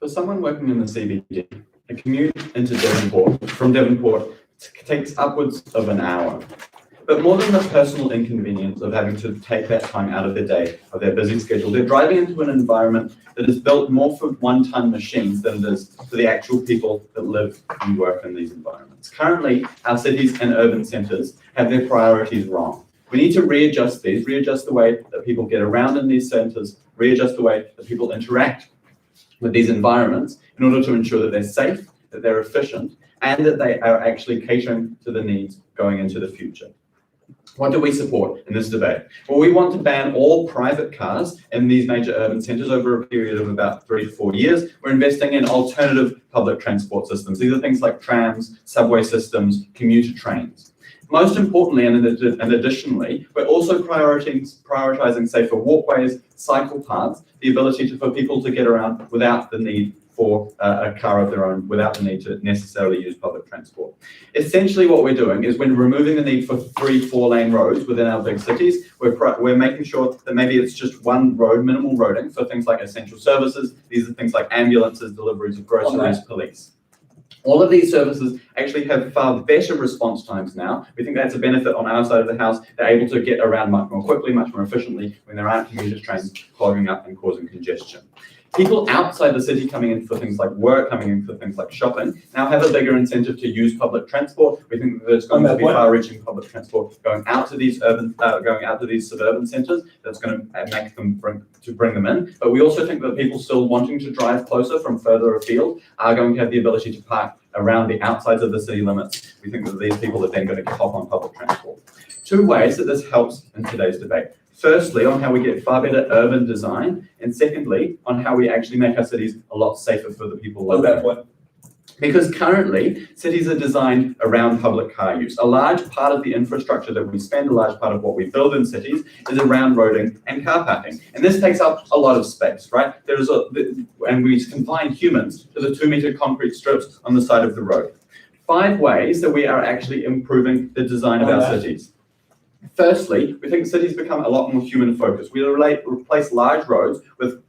For someone working in the CBD, a commute into Devonport, from Devonport, takes upwards of an hour. But more than the personal inconvenience of having to take that time out of their day, of their busy schedule, they're driving into an environment that is built more for one-ton machines than it is for the actual people that live and work in these environments. Currently, our cities and urban centres have their priorities wrong. We need to readjust these, readjust the way that people get around in these centres, readjust the way that people interact with these environments in order to ensure that they're safe, that they're efficient, and that they are actually catering to the needs going into the future. What do we support in this debate? Well, we want to ban all private cars in these major urban centres over a period of about 3 to 4 years. We're investing in alternative public transport systems. These are things like trams, subway systems, commuter trains. Most importantly, and additionally, we're also prioritising safer walkways, cycle paths, the ability for people to get around without the need for a car of their own, without the need to necessarily use public transport. Essentially what we're doing is when removing the need for 3-4 lane roads within our big cities, we're making sure that maybe it's just one road, minimal roading for things like essential services. These are things like ambulances, deliveries of groceries, police. All of these services actually have far better response times now. We think that's a benefit on our side of the house. They're able to get around much more quickly, much more efficiently when there aren't commuter trains clogging up and causing congestion. People outside the city coming in for things like work, coming in for things like shopping, now have a bigger incentive to use public transport. We think that there's going to be far-reaching public transport going out to these suburban centres. That's going to make them bring them in. But we also think that people still wanting to drive closer from further afield are going to have the ability to park around the outsides of the city limits. We think that these people are then going to hop on public transport. 2 ways that this helps in today's debate. Firstly, on how we get far better urban design, and secondly, on how we actually make our cities a lot safer for the people living there. Because currently, cities are designed around public car use. A large part of the infrastructure that we spend, a large part of what we build in cities is around roading and car parking. And this takes up a lot of space, right? And we confine humans to the 2-metre concrete strips on the side of the road. 5 ways that we are actually improving the design of our cities. Firstly, we think cities become a lot more human focused. We replace large roads with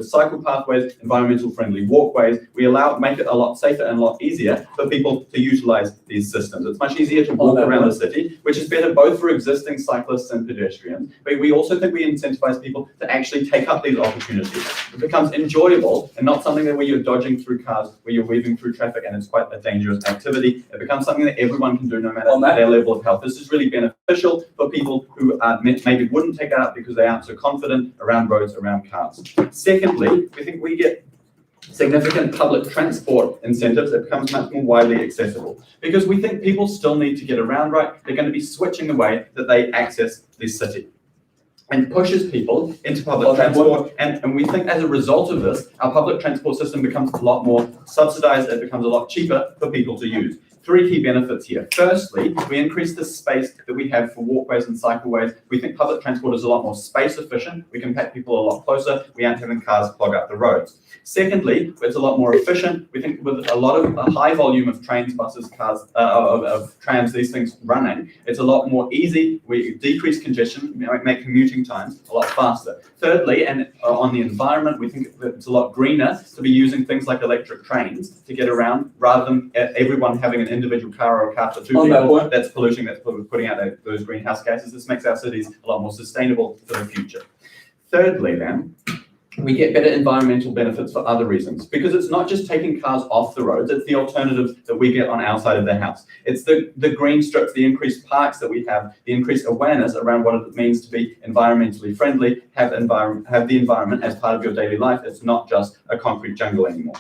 cycle pathways, environmental friendly walkways. We make it a lot safer and a lot easier for people to utilize these systems. It's much easier to walk around the city, which is better both for existing cyclists and pedestrians. But we also think we incentivize people to actually take up these opportunities. It becomes enjoyable and not something that where you're dodging through cars, where you're weaving through traffic, and it's quite a dangerous activity. It becomes something that everyone can do no matter their level of health. This is really beneficial for people who maybe wouldn't take it up because they aren't so confident around roads, around cars. Secondly, we think we get significant public transport incentives that becomes much more widely accessible, because we think people still need to get around, right? They're going to be switching the way that they access this city, and pushes people into public transport. And we think as a result of this, our public transport system becomes a lot more subsidized. It becomes a lot cheaper for people to use. 3 key benefits here. Firstly, we increase the space that we have for walkways and cycleways. We think public transport is a lot more space efficient. We can pack people a lot closer. We aren't having cars clog up the roads. Secondly, it's a lot more efficient. We think with a high volume of trains, buses, cars, of trams, these things running, it's a lot more easy. We decrease congestion, make commuting times a lot faster. Thirdly, and on the environment, we think that it's a lot greener to be using things like electric trains to get around, rather than everyone having an individual car or a car for 2 people. That's polluting, that's putting out those greenhouse gases. This makes our cities a lot more sustainable for the future. Thirdly, then, we get better environmental benefits for other reasons, because it's not just taking cars off the roads, it's the alternatives that we get on our side of the house. It's the green strips, the increased parks that we have, the increased awareness around what it means to be environmentally friendly, have the environment as part of your daily life. It's not just a concrete jungle anymore.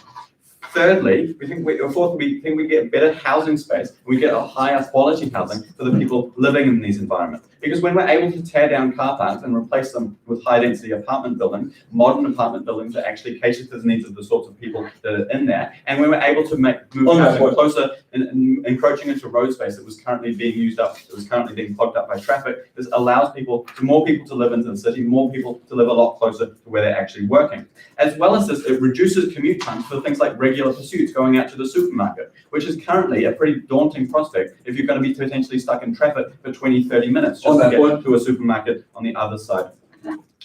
Thirdly, we think we get better housing space. We get a higher quality housing for the people living in these environments. Because when we're able to tear down car parks and replace them with high density apartment buildings, modern apartment buildings that actually cater to the needs of the sorts of people that are in there, and when we're able to move housing closer and encroaching into road space that was currently being used up, that was currently being clogged up by traffic, this allows more people to live into the city, more people to live a lot closer to where they're actually working. As well as this, it reduces commute times for things like regular pursuits going out to the supermarket, which is currently a pretty daunting prospect if you're going to be potentially stuck in traffic for 20, 30 minutes just to get to a supermarket on the other side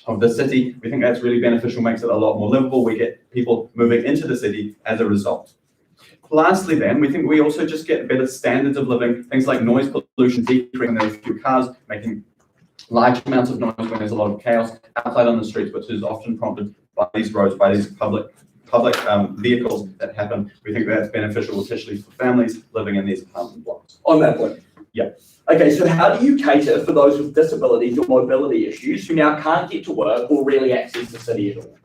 of the city. We think that's really beneficial, makes it a lot more livable. We get people moving into the city as a result. Lastly then, we think we also just get better standards of living, things like noise pollution decreasing, there are few cars, making large amounts of noise when there's a lot of chaos outside on the streets, which is often prompted by these roads, by these public vehicles that happen. We think that's beneficial, especially for families living in these apartment blocks. On that point. Yeah. Okay, so how do you cater for those with disabilities or mobility issues who now can't get to work or really access the city at all?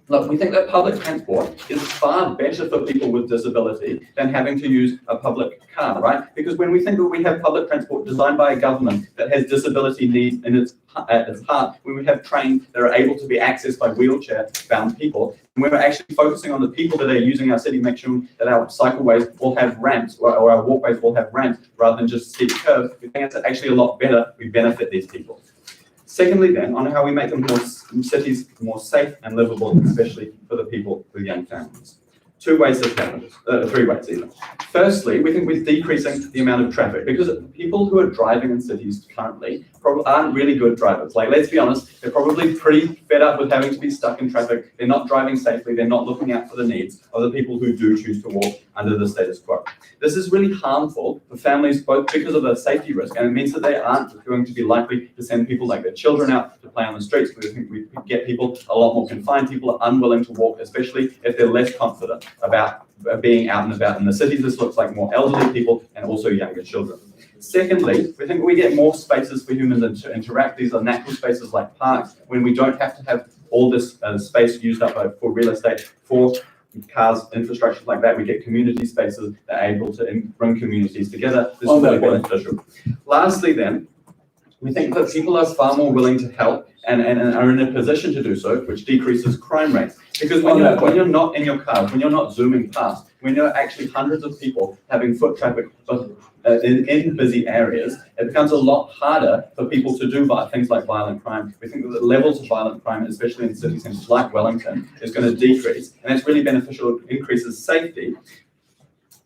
Look, we think that public transport is far better for people with disability than having to use a public car, right? Because when we think that we have public transport designed by a government that has disability needs in its heart, when we have trains that are able to be accessed by wheelchair-bound people, and we're actually focusing on the people that are using our city, make sure that our cycleways will have ramps or our walkways will have ramps rather than just steep curves, we think it's actually a lot better. We benefit these people. Secondly then, on how we make cities more safe and livable, especially for the people with young families. 2 ways this happens, 3 ways even. Firstly, we think we're decreasing the amount of traffic because people who are driving in cities currently probably aren't really good drivers. Like, let's be honest, they're probably pretty fed up with having to be stuck in traffic. They're not driving safely. They're not looking out for the needs of the people who do choose to walk under the status quo. This is really harmful for families, both because of the safety risk, and it means that they aren't going to be likely to send people like their children out to play on the streets. We think we get people a lot more confined. People are unwilling to walk, especially if they're less confident about being out and about in the cities. This looks like more elderly people and also younger children. Secondly, we think we get more spaces for humans to interact. These are natural spaces like parks, when we don't have to have all this space used up for real estate, for cars, infrastructure like that. We get community spaces that are able to bring communities together. This is really beneficial. Lastly then, we think that people are far more willing to help and are in a position to do so, which decreases crime rates. Because when you're not in your cars, when you're not zooming past, when you're actually hundreds of people having foot traffic in busy areas, it becomes a lot harder for people to do things like violent crime. We think that the levels of violent crime, especially in city centres like Wellington, is going to decrease, and that's really beneficial. It increases safety,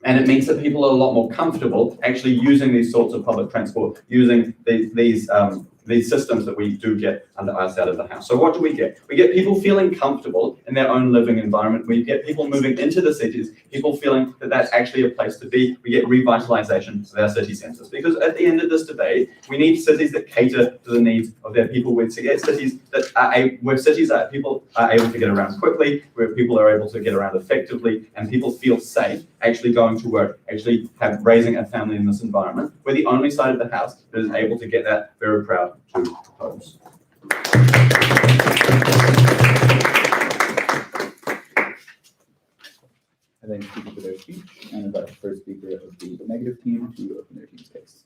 and it means that people are a lot more comfortable actually using these sorts of public transport, using these systems that we do get under our side of the house. So what do we get? We get people feeling comfortable in their own living environment. We get people moving into the cities, people feeling that that's actually a place to be. We get revitalization of our city centres. Because at the end of this debate, we need cities that cater to the needs of their people. We get cities that people are able to get around quickly, where people are able to get around effectively, and people feel safe actually going to work, actually raising a family in this environment. We're the only side of the house that is able to get that. Very proud to propose. I thank people for their speech and invite the first speaker of the negative team to open their team's case.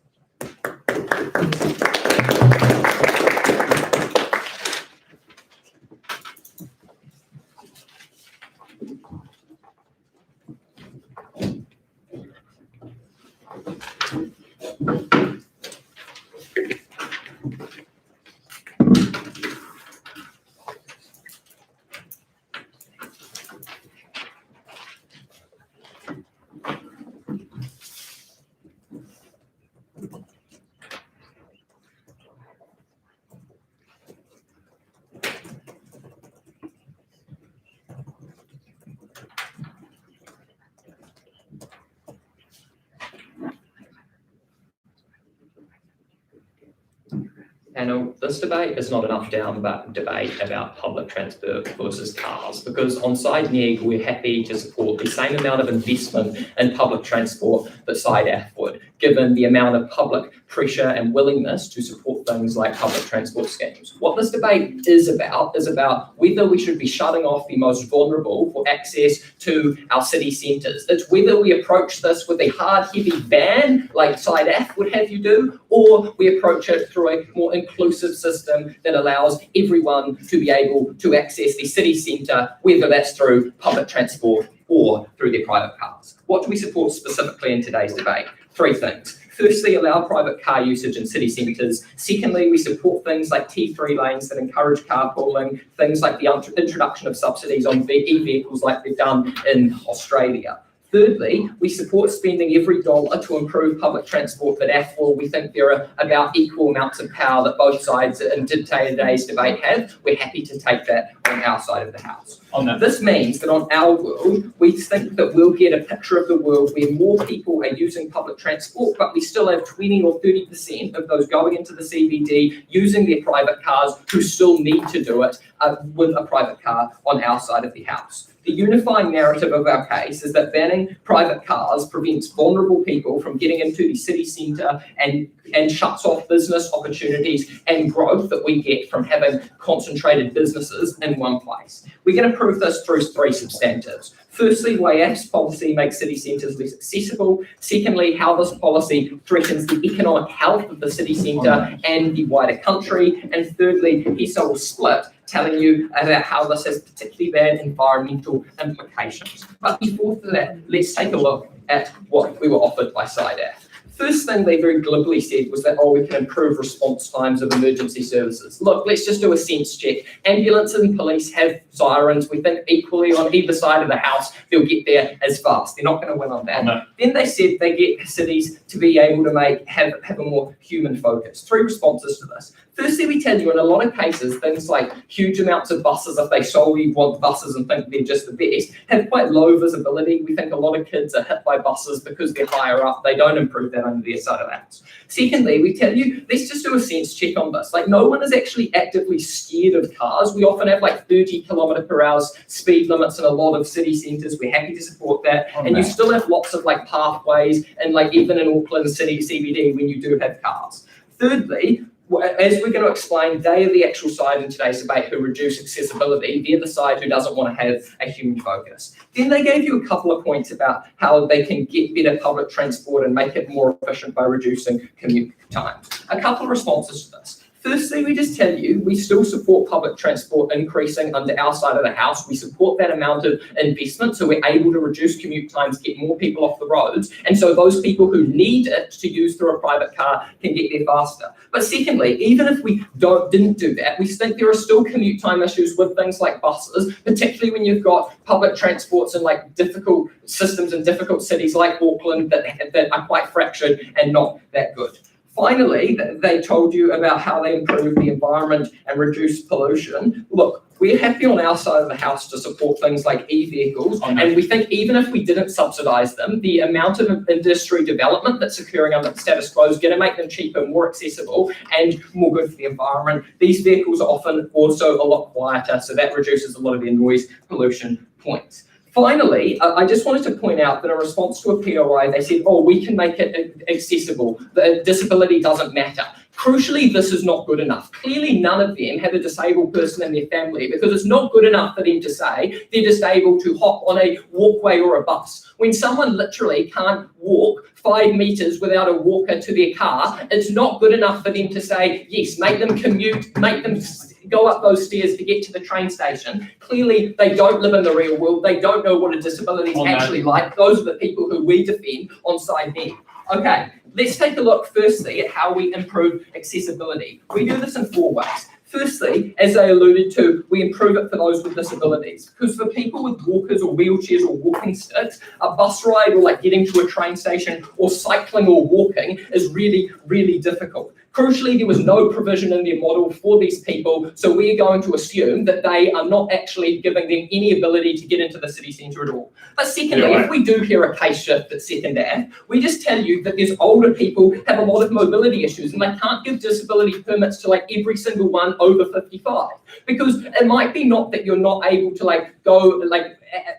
Panel, this debate is not enough debate about public transport versus cars, because on side NEG we're happy to support the same amount of investment in public transport that side F would, given the amount of public pressure and willingness to support things like public transport schemes. What this debate is about whether we should be shutting off the most vulnerable for access to our city centres. It's whether we approach this with a hard, heavy ban, like side F would have you do, or we approach it through a more inclusive system that allows everyone to be able to access the city centre, whether that's through public transport or through their private cars. What do we support specifically in today's debate? 3 things. Firstly, allow private car usage in city centres. Secondly, we support things like T3 lanes that encourage carpooling, things like the introduction of subsidies on e-vehicles like they've done in Australia. Thirdly, we support spending every dollar to improve public transport, but therefore we think there are about equal amounts of power that both sides in today's debate have. We're happy to take that on our side of the house. This means that on our world, we think that we'll get a picture of the world where more people are using public transport, but we still have 20 or 30% of those going into the CBD using their private cars who still need to do it with a private car on our side of the house. The unifying narrative of our case is that banning private cars prevents vulnerable people from getting into the city centre and shuts off business opportunities and growth that we get from having concentrated businesses in one place. We can improve this through three substantives. Firstly, WIAF's policy makes city centres less accessible. Secondly, how this policy threatens the economic health of the city centre and the wider country. And thirdly, HESA will split, telling you about how this has particularly bad environmental implications. But before that, let's take a look at what we were offered by CIDAF. First thing they very glibly said was that, we can improve response times of emergency services. Look, let's just do a sense check. Ambulance and police have sirens. We think equally on either side of the house, they'll get there as fast. They're not going to win on that. No. Then they said they get cities to be able to have a more human focus. Three responses to this. Firstly, we tell you in a lot of cases, things like huge amounts of buses, if they solely want buses and think they're just the best, have quite low visibility. We think a lot of kids are hit by buses because they're higher up. They don't improve that on their side of the house. Secondly, we tell you, let's just do a sense check on this. No one is actually actively scared of cars. We often have 30 kilometre per hour speed limits in a lot of city centres. We're happy to support that. You still have lots of pathways and even in Auckland city CBD when you do have cars. Thirdly, as we're going to explain, they are the actual side in today's debate who reduce accessibility. They're the side who doesn't want to have a human focus. Then they gave you a couple of points about how they can get better public transport and make it more efficient by reducing commute times. A couple of responses to this. Firstly, we just tell you, we still support public transport increasing under our side of the house. We support that amount of investment so we're able to reduce commute times, get more people off the roads. And so those people who need it to use through a private car can get there faster. But secondly, even if we didn't do that, we think there are still commute time issues with things like buses, particularly when you've got public transports in difficult systems in difficult cities like Auckland that are quite fractured and not that good. Finally, they told you about how they improve the environment and reduce pollution. Look, we're happy on our side of the house to support things like e-vehicles, and we think even if we didn't subsidise them, the amount of industry development that's occurring under the status quo is going to make them cheaper, more accessible, and more good for the environment. These vehicles are often also a lot quieter, so that reduces a lot of their noise pollution points. Finally, I just wanted to point out that in response to a POI, they said, we can make it accessible. The disability doesn't matter. Crucially, this is not good enough. Clearly, none of them have a disabled person in their family because it's not good enough for them to say they're just able to hop on a walkway or a bus. When someone literally can't walk 5 metres without a walker to their car, it's not good enough for them to say, yes, make them commute, make them go up those stairs to get to the train station. Clearly, they don't live in the real world. They don't know what a disability is actually like. Those are the people who we defend on side there. Okay, let's take a look firstly at how we improve accessibility. We do this in 4 ways. Firstly, as I alluded to, we improve it for those with disabilities. Because for people with walkers or wheelchairs or walking sticks, a bus ride or getting to a train station or cycling or walking is really, really difficult. Crucially, there was no provision in their model for these people, so we're going to assume that they are not actually giving them any ability to get into the city centre at all. But secondly, if we do hear a case shift at second half, we just tell you that there's older people have a lot of mobility issues and they can't give disability permits to every single one over 55. Because it might be not that you're not able to go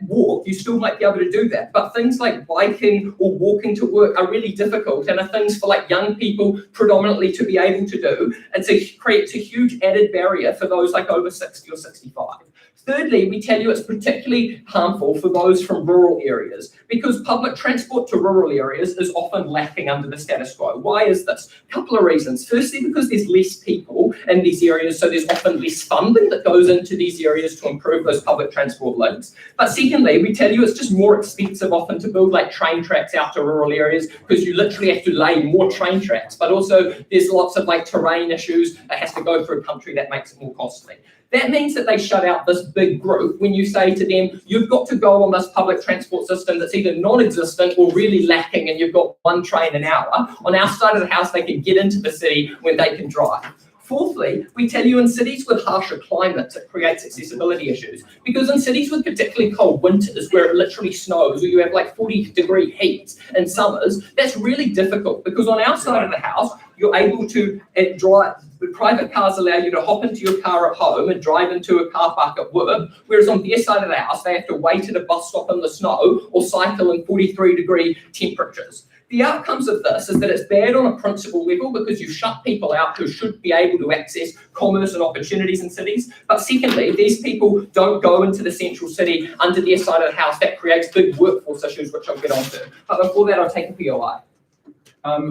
walk, you still might be able to do that. But things like biking or walking to work are really difficult and are things for young people predominantly to be able to do. And so it creates a huge added barrier for those over 60 or 65. Thirdly, we tell you it's particularly harmful for those from rural areas because public transport to rural areas is often lacking under the status quo. Why is this? A couple of reasons. Firstly, because there's less people in these areas, so there's often less funding that goes into these areas to improve those public transport links. But secondly, we tell you it's just more expensive often to build train tracks out to rural areas because you literally have to lay more train tracks. But also there's lots of terrain issues that has to go through a country that makes it more costly. That means that they shut out this big group when you say to them, you've got to go on this public transport system that's either non-existent or really lacking, and you've got one train an hour. On our side of the house, they can get into the city when they can drive. Fourthly, we tell you in cities with harsher climates, it creates accessibility issues. Because in cities with particularly cold winters, where it literally snows, or you have like 40-degree heat in summers, that's really difficult. Because on our side of the house, you're able to drive. Private cars allow you to hop into your car at home and drive into a car park at work, whereas on their side of the house, they have to wait at a bus stop in the snow or cycle in 43-degree temperatures. The outcomes of this is that it's bad on a principal level because you shut people out who should be able to access commerce and opportunities in cities. But secondly, these people don't go into the central city under their side of the house. That creates big workforce issues, which I'll get onto. But before that, I'll take a POI.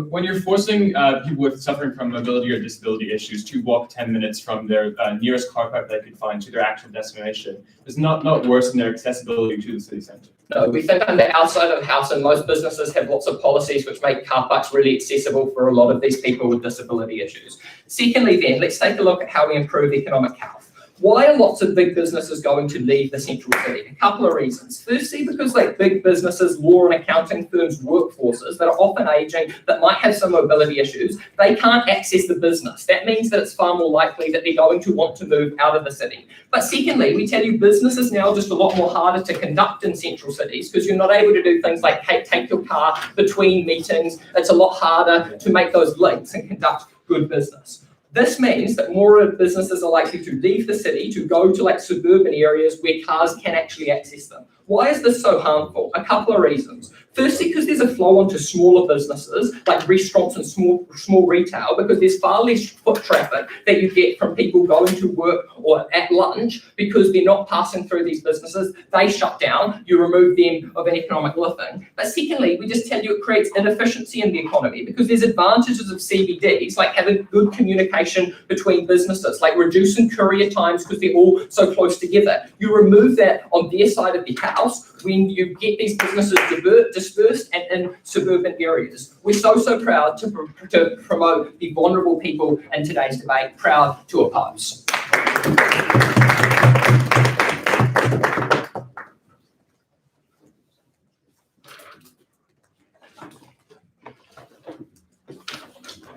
When you're forcing people with suffering from mobility or disability issues to walk 10 minutes from their nearest car park they could find to their actual destination, it's not worse than their accessibility to the city centre. No, we think under our side of the house, and most businesses have lots of policies which make car parks really accessible for a lot of these people with disability issues. Secondly then, let's take a look at how we improve economic health. Why are lots of big businesses going to leave the central city? A couple of reasons. Firstly, because like big businesses, law and accounting firms, workforces that are often aging, that might have some mobility issues, they can't access the business. That means that it's far more likely that they're going to want to move out of the city. But secondly, we tell you business is now just a lot more harder to conduct in central cities because you're not able to do things like take your car between meetings. It's a lot harder to make those links and conduct good business. This means that more businesses are likely to leave the city to go to like suburban areas where cars can actually access them. Why is this so harmful? A couple of reasons. Firstly, because there's a flow onto smaller businesses like restaurants and small retail, because there's far less foot traffic that you get from people going to work or at lunch because they're not passing through these businesses. They shut down, you remove them of an economic living. But secondly, we just tell you it creates inefficiency in the economy because there's advantages of CBDs, like having good communication between businesses, like reducing courier times because they're all so close together. You remove that on their side of the house when you get these businesses dispersed and in suburban areas. We're so proud to promote the vulnerable people in today's debate, proud to oppose.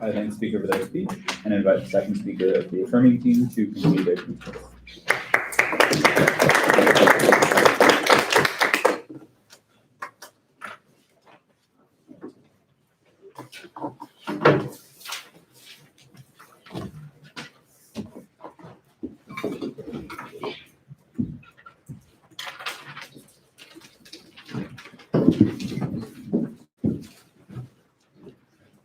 I thank the speaker for their speech and invite the second speaker of the affirming team to continue their speech.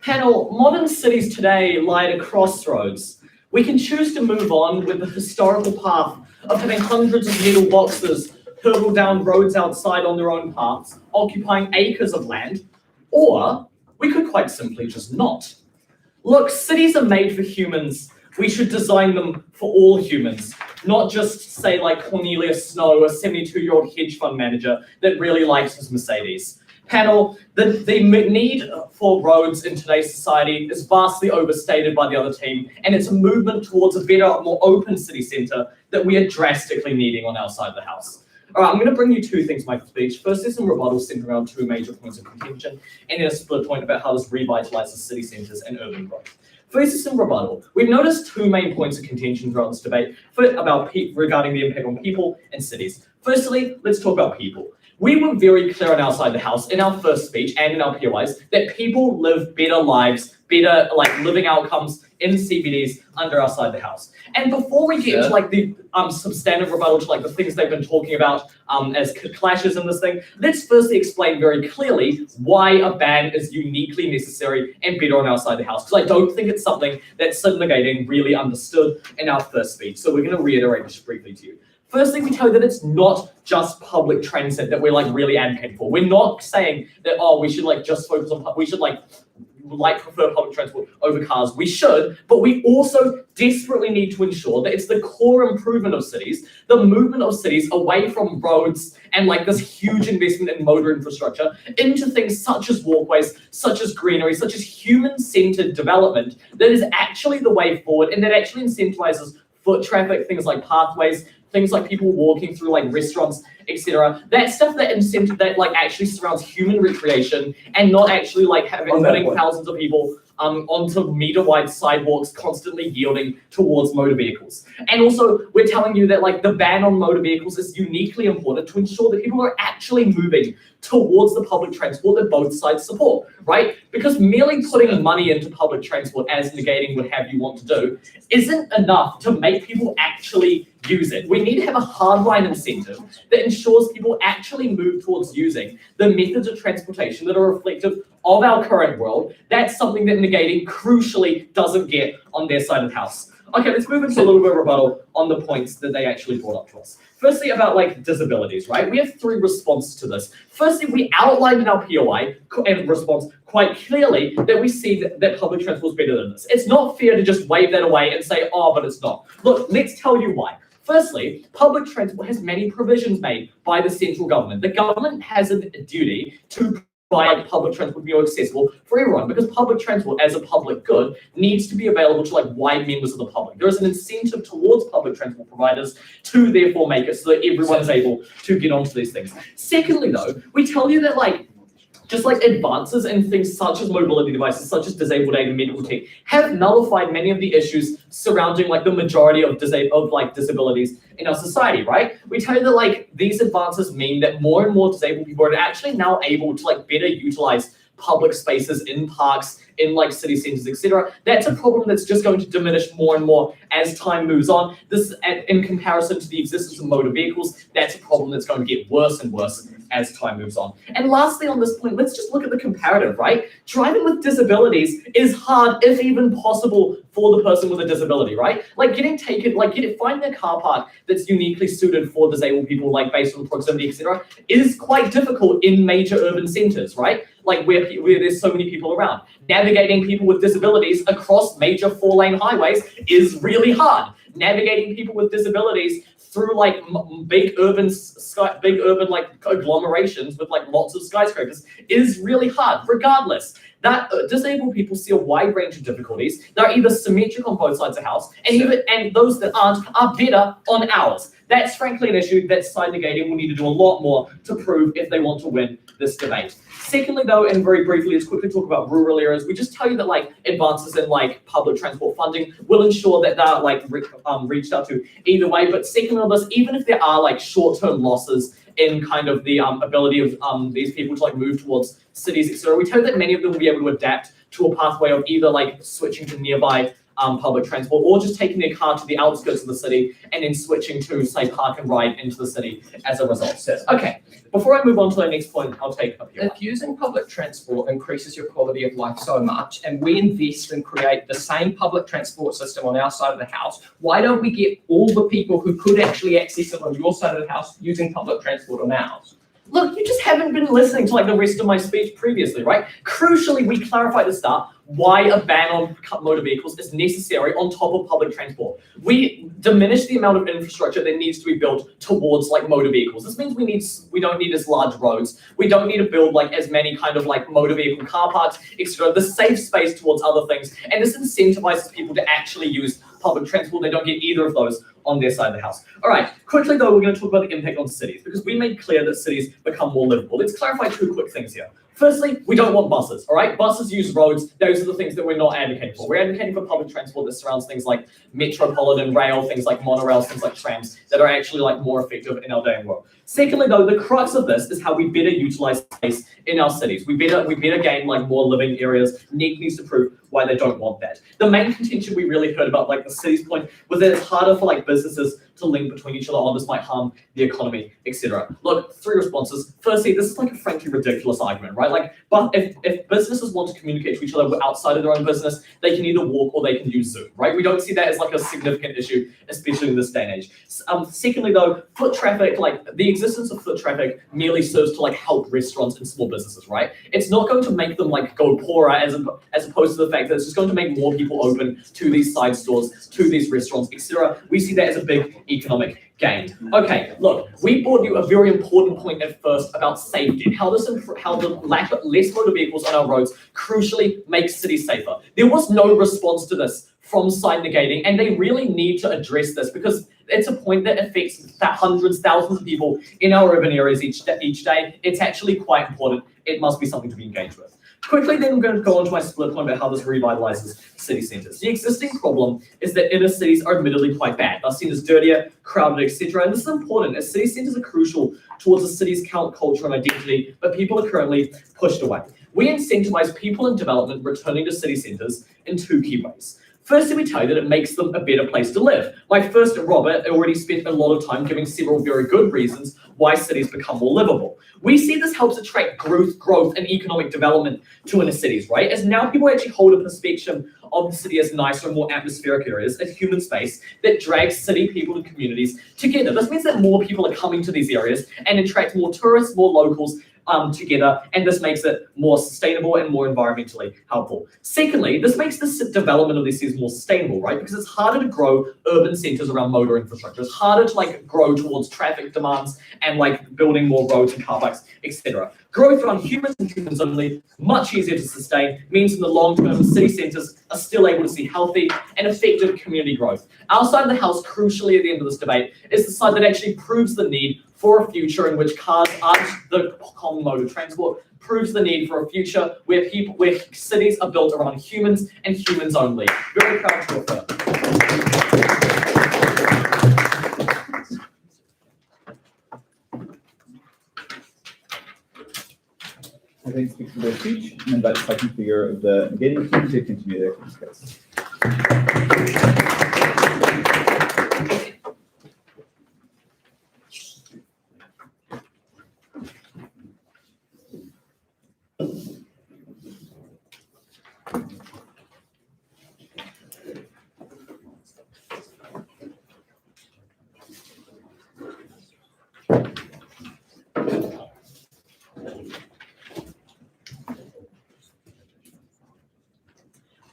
Panel, modern cities today lie at a crossroads. We can choose to move on with the historical path of having hundreds of needle boxes hurtle down roads outside on their own paths, occupying acres of land, or we could quite simply just not. Look, cities are made for humans. We should design them for all humans, not just, say, like Cornelius Snow, a 72-year-old hedge fund manager that really likes his Mercedes. Panel, the need for roads in today's society is vastly overstated by the other team, and it's a movement towards a better, more open city centre that we are drastically needing on our side of the house. All right, I'm going to bring you two things in my speech. First is some rebuttals centered around two major points of contention, and then a split point about how this revitalises city centres and urban growth. First is some rebuttal. We've noticed two main points of contention throughout this debate regarding the impact on people and cities. Firstly, let's talk about people. We were very clear on our side of the house in our first speech and in our POIs that people live better lives, better living outcomes in CBDs under our side of the house. And before we get into the substantive rebuttal to the things they've been talking about as clashes in this thing, let's firstly explain very clearly why a ban is uniquely necessary and better on our side of the house, because I don't think it's something that Sid really understood in our first speech. So we're going to reiterate this briefly to you. Firstly, we tell you that it's not just public transit that we're really advocating for. We're not saying that, we should just focus on, we should prefer public transport over cars. We should, but we also desperately need to ensure that it's the core improvement of cities, the movement of cities away from roads and this huge investment in motor infrastructure into things such as walkways, such as greenery, such as human-centered development that is actually the way forward and that actually incentivizes foot traffic, things like pathways, things like people walking through like restaurants, etc. That stuff that incentive that like actually surrounds human recreation and not actually like putting thousands of people onto meter-wide sidewalks constantly yielding towards motor vehicles. And also, we're telling you that like the ban on motor vehicles is uniquely important to ensure that people are actually moving towards the public transport that both sides support, right? Because merely putting money into public transport, as negating would have you want to do, isn't enough to make people actually use it. We need to have a hardline incentive that ensures people actually move towards using the methods of transportation that are reflective of our current world. That's something that negating crucially doesn't get on their side of the house. Okay, let's move into a little bit of rebuttal on the points that they actually brought up to us. Firstly, about like disabilities, right? We have three responses to this. Firstly, we outlined in our POI and response quite clearly that we see that public transport is better than this. It's not fair to just wave that away and say, oh, but it's not. Look, let's tell you why. Firstly, public transport has many provisions made by the central government. The government has a duty to provide public transport to be more accessible for everyone, because public transport as a public good needs to be available to like wide members of the public. There is an incentive towards public transport providers to therefore make it so that everyone is able to get onto these things. Secondly though, we tell you that like just like advances in things such as mobility devices, such as disabled aid and medical tech, have nullified many of the issues surrounding like the majority of disabilities in our society, right? We tell you that like these advances mean that more and more disabled people are actually now able to like better utilize public spaces in parks, in like city centers, etc. That's a problem that's just going to diminish more and more as time moves on. This, in comparison to the existence of motor vehicles, that's a problem that's going to get worse and worse as time moves on. And lastly, on this point, let's just look at the comparative, right? Driving with disabilities is hard, if even possible, for the person with a disability, right? Like finding a car park that's uniquely suited for disabled people, like based on proximity, etc., is quite difficult in major urban centers, right? Like where there's so many people around. Navigating people with disabilities across major 4-lane highways is really hard. Navigating people with disabilities through like big urban like agglomerations with like lots of skyscrapers is really hard. Regardless, that disabled people see a wide range of difficulties. They're either symmetric on both sides of the house, and those that aren't are better on ours. That's frankly an issue that side negating will need to do a lot more to prove if they want to win this debate. Secondly, though, and very briefly, let's quickly talk about rural areas. We just tell you that like advances in like public transport funding will ensure that they're like reached out to either way. But secondly on this, even if there are like short-term losses in kind of the ability of these people to like move towards cities, etc., we tell you that many of them will be able to adapt to a pathway of either like switching to nearby public transport or just taking their car to the outskirts of the city and then switching to, say, park and ride into the city as a result. Okay, before I move on to the next point, I'll take up here. If using public transport increases your quality of life so much, and we invest and create the same public transport system on our side of the house, why don't we get all the people who could actually access it on your side of the house using public transport on ours? Look, you just haven't been listening to like the rest of my speech previously, right? Crucially, we clarified at the start why a ban on motor vehicles is necessary on top of public transport. We diminish the amount of infrastructure that needs to be built towards like motor vehicles. This means we don't need as large roads. We don't need to build like as many kind of like motor vehicle car parks, etc. The safe space towards other things. And this incentivizes people to actually use public transport. They don't get either of those on their side of the house. All right, quickly though, we're going to talk about the impact on cities because we made clear that cities become more livable. Let's clarify two quick things here. Firstly, we don't want buses, all right? Buses use roads. Those are the things that we're not advocating for. We're advocating for public transport that surrounds things like metropolitan rail, things like monorails, things like trams that are actually like more effective in our day and world. Secondly, though, the crux of this is how we better utilize space in our cities. We better gain like more living areas. NEC needs to prove why they don't want that. The main contention we really heard about like the city's point was that it's harder for like businesses to link between each other. Oh, this might harm the economy, etc. Look, three responses. Firstly, this is like a frankly ridiculous argument, right? Like, but if businesses want to communicate to each other outside of their own business, they can either walk or they can use Zoom, right? We don't see that as like a significant issue, especially in this day and age. Secondly, though, foot traffic, like the existence of foot traffic merely serves to like help restaurants and small businesses, right? It's not going to make them like go poorer as opposed to the fact fact that it's just going to make more people open to these side stores, to these restaurants, etc. We see that as a big economic gain. Okay, look, we brought you a very important point at first about safety and how the lack of less motor vehicles on our roads crucially makes cities safer. There was no response to this from side negating, and they really need to address this because it's a point that affects hundreds, thousands of people in our urban areas each day. It's actually quite important. It must be something to be engaged with. Quickly, then I'm going to go on to my split point about how this revitalizes city centres. The existing problem is that inner cities are admittedly quite bad. They're seen as dirtier, crowded, etc. And this is important as city centres are crucial towards a city's culture and identity, but people are currently pushed away. We incentivise people in development returning to city centres in two key ways. Firstly, we tell you that it makes them a better place to live. My first, Robert, already spent a lot of time giving several very good reasons why cities become more livable. We see this helps attract growth and economic development to inner cities, right? As now people actually hold a perspective of the city as nicer, more atmospheric areas, a human space that drags city people and communities together. This means that more people are coming to these areas and attract more tourists, more locals, together, and this makes it more sustainable and more environmentally helpful. Secondly, this makes the development of these cities more sustainable, right? Because it's harder to grow urban centres around motor infrastructure. It's harder to grow towards traffic demands and building more roads and car parks, etc. Growth around humans and humans only, much easier to sustain, means in the long term, city centres are still able to see healthy and effective community growth. Our side of the house, crucially at the end of this debate, is the side that actually proves the need for a future in which cars aren't the common mode of transport, proves the need for a future where cities are built around humans and humans only. Very proud to affirm. I thank speakers for their speech and invite the second figure of the negating team to continue their discussion.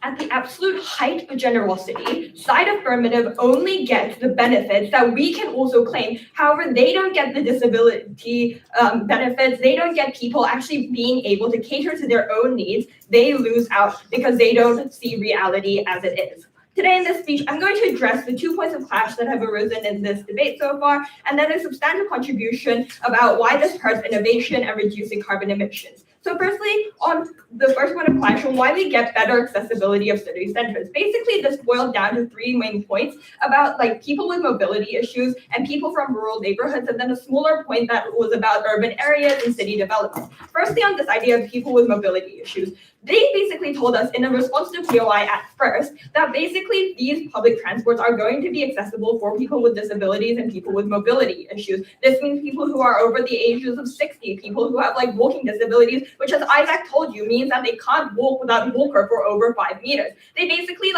At the absolute height of generosity, side affirmative only gets the benefits that we can also claim. However, they don't get the disability benefits. They don't get people actually being able to cater to their own needs. They lose out because they don't see reality as it is. Today in this speech, I'm going to address the 2 points of clash that have arisen in this debate so far, and then a substantial contribution about why this hurts innovation and reducing carbon emissions. So firstly, on the first one of clash, on why we get better accessibility of city centers. Basically, this boiled down to 3 main points about people with mobility issues and people from rural neighborhoods, and then a smaller point that was about urban areas and city development. Firstly, on this idea of people with mobility issues, they basically told us in a response to POI at first that basically these public transports are going to be accessible for people with disabilities and people with mobility issues. This means people who are over the ages of 60, people who have walking disabilities, which as Isaac told you means that they can't walk without a walker for over 5 meters. They basically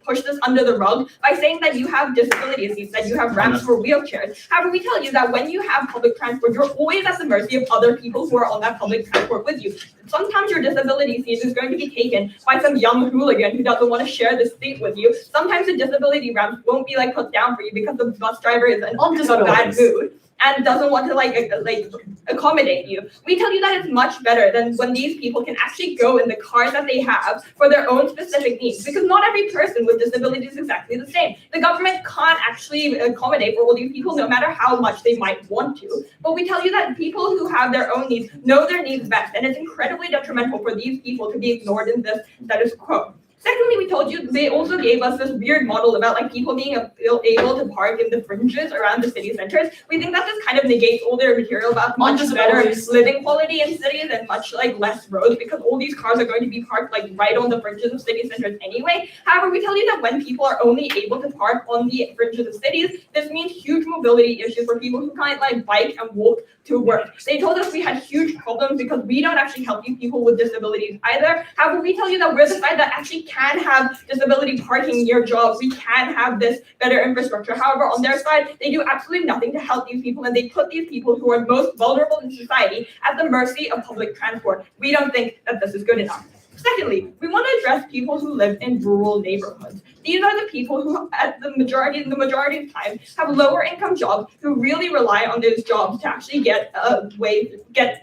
push this under the rug by saying that you have disability seats, that you have ramps for wheelchairs. However, we tell you that when you have public transport, you're always at the mercy of other people who are on that public transport with you. Sometimes your disability seat is going to be taken by some young hooligan who doesn't want to share the seat with you. Sometimes the disability ramp won't be put down for you because the bus driver is in a bad mood and doesn't want to accommodate you. We tell you that it's much better than when these people can actually go in the cars that they have for their own specific needs, because not every person with disabilities is exactly the same. The government can't actually accommodate for all these people, no matter how much they might want to. But we tell you that people who have their own needs know their needs best, and it's incredibly detrimental for these people to be ignored in this status quo. Secondly, we told you they also gave us this weird model about people being able to park in the fringes around the city centers. We think that this kind of negates all their material about much better living quality in cities and much less roads, because all these cars are going to be parked right on the fringes of city centers anyway. However, we tell you that when people are only able to park on the fringes of cities, this means huge mobility issues for people who can't bike and walk to work. They told us we had huge problems because we don't actually help you people with disabilities either. However, we tell you that we're the side that actually can have disability parking near jobs. We can have this better infrastructure. However, on their side, they do absolutely nothing to help these people, and they put these people who are most vulnerable in society at the mercy of public transport. We don't think that this is good enough. Secondly, we want to address people who live in rural neighborhoods. These are the people who, at the majority of time, have lower income jobs who really rely on those jobs to actually get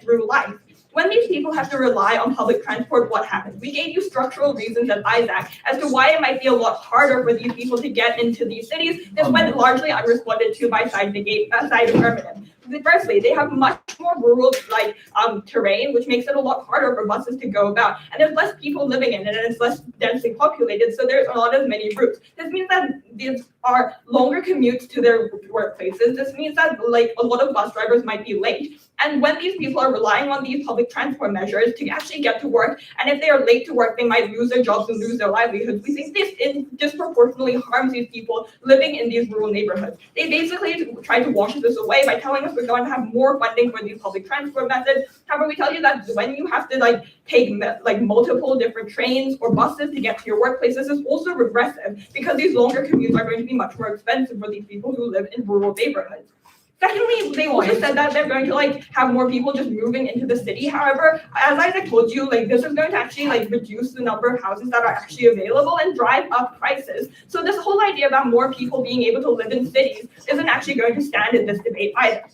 through life. When these people have to rely on public transport, what happens? We gave you structural reasons at ISAC as to why it might be a lot harder for these people to get into these cities. This went largely unresponded to by side affirmative. Firstly, they have much more rural terrain, which makes it a lot harder for buses to go about. And there's less people living in it, and it's less densely populated, so there's not as many routes. This means that these are longer commutes to their workplaces. This means that a lot of bus drivers might be late. And when these people are relying on these public transport measures to actually get to work, and if they are late to work, they might lose their jobs and lose their livelihoods. We think this disproportionately harms these people living in these rural neighborhoods. They basically try to wash this away by telling us we're going to have more funding for these public transport methods. However, we tell you that when you have to take multiple different trains or buses to get to your workplace, this is also regressive because these longer commutes are going to be much more expensive for these people who live in rural neighborhoods. Secondly, they also said that they're going to have more people just moving into the city. However, as Isaac told you, this is going to actually reduce the number of houses that are actually available and drive up prices. So this whole idea about more people being able to live in cities isn't actually going to stand in this debate either.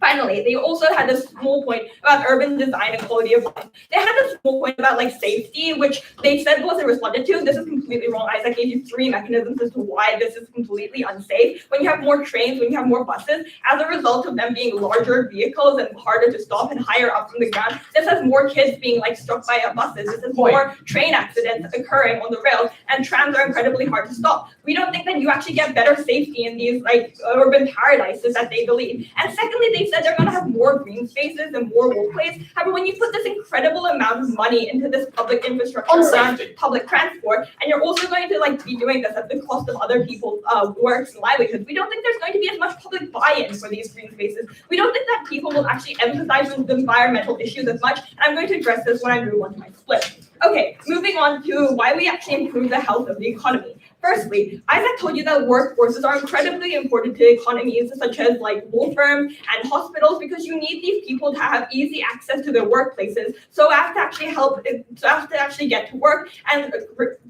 Finally, they also had this small point about urban design and quality of life. They had this small point about safety, which they said wasn't responded to. This is completely wrong. Isaac gave you 3 mechanisms as to why this is completely unsafe. When you have more trains, when you have more buses, as a result of them being larger vehicles and harder to stop and higher up from the ground, this has more kids being struck by buses. This is more train accidents occurring on the rails, and trams are incredibly hard to stop. We don't think that you actually get better safety in these urban paradises that they believe. And secondly, they said they're going to have more green spaces and more walkways. However, when you put this incredible amount of money into this public infrastructure around public transport, and you're also going to be doing this at the cost of other people's works and livelihoods, we don't think there's going to be as much public buy-in for these green spaces. We don't think that people will actually emphasize the environmental issues as much, and I'm going to address this when I move on to my split. Okay, moving on to why we actually improve the health of the economy. Firstly, Isaac told you that workforces are incredibly important to economies such as law firms and hospitals because you need these people to have easy access to their workplaces so as to actually get to work and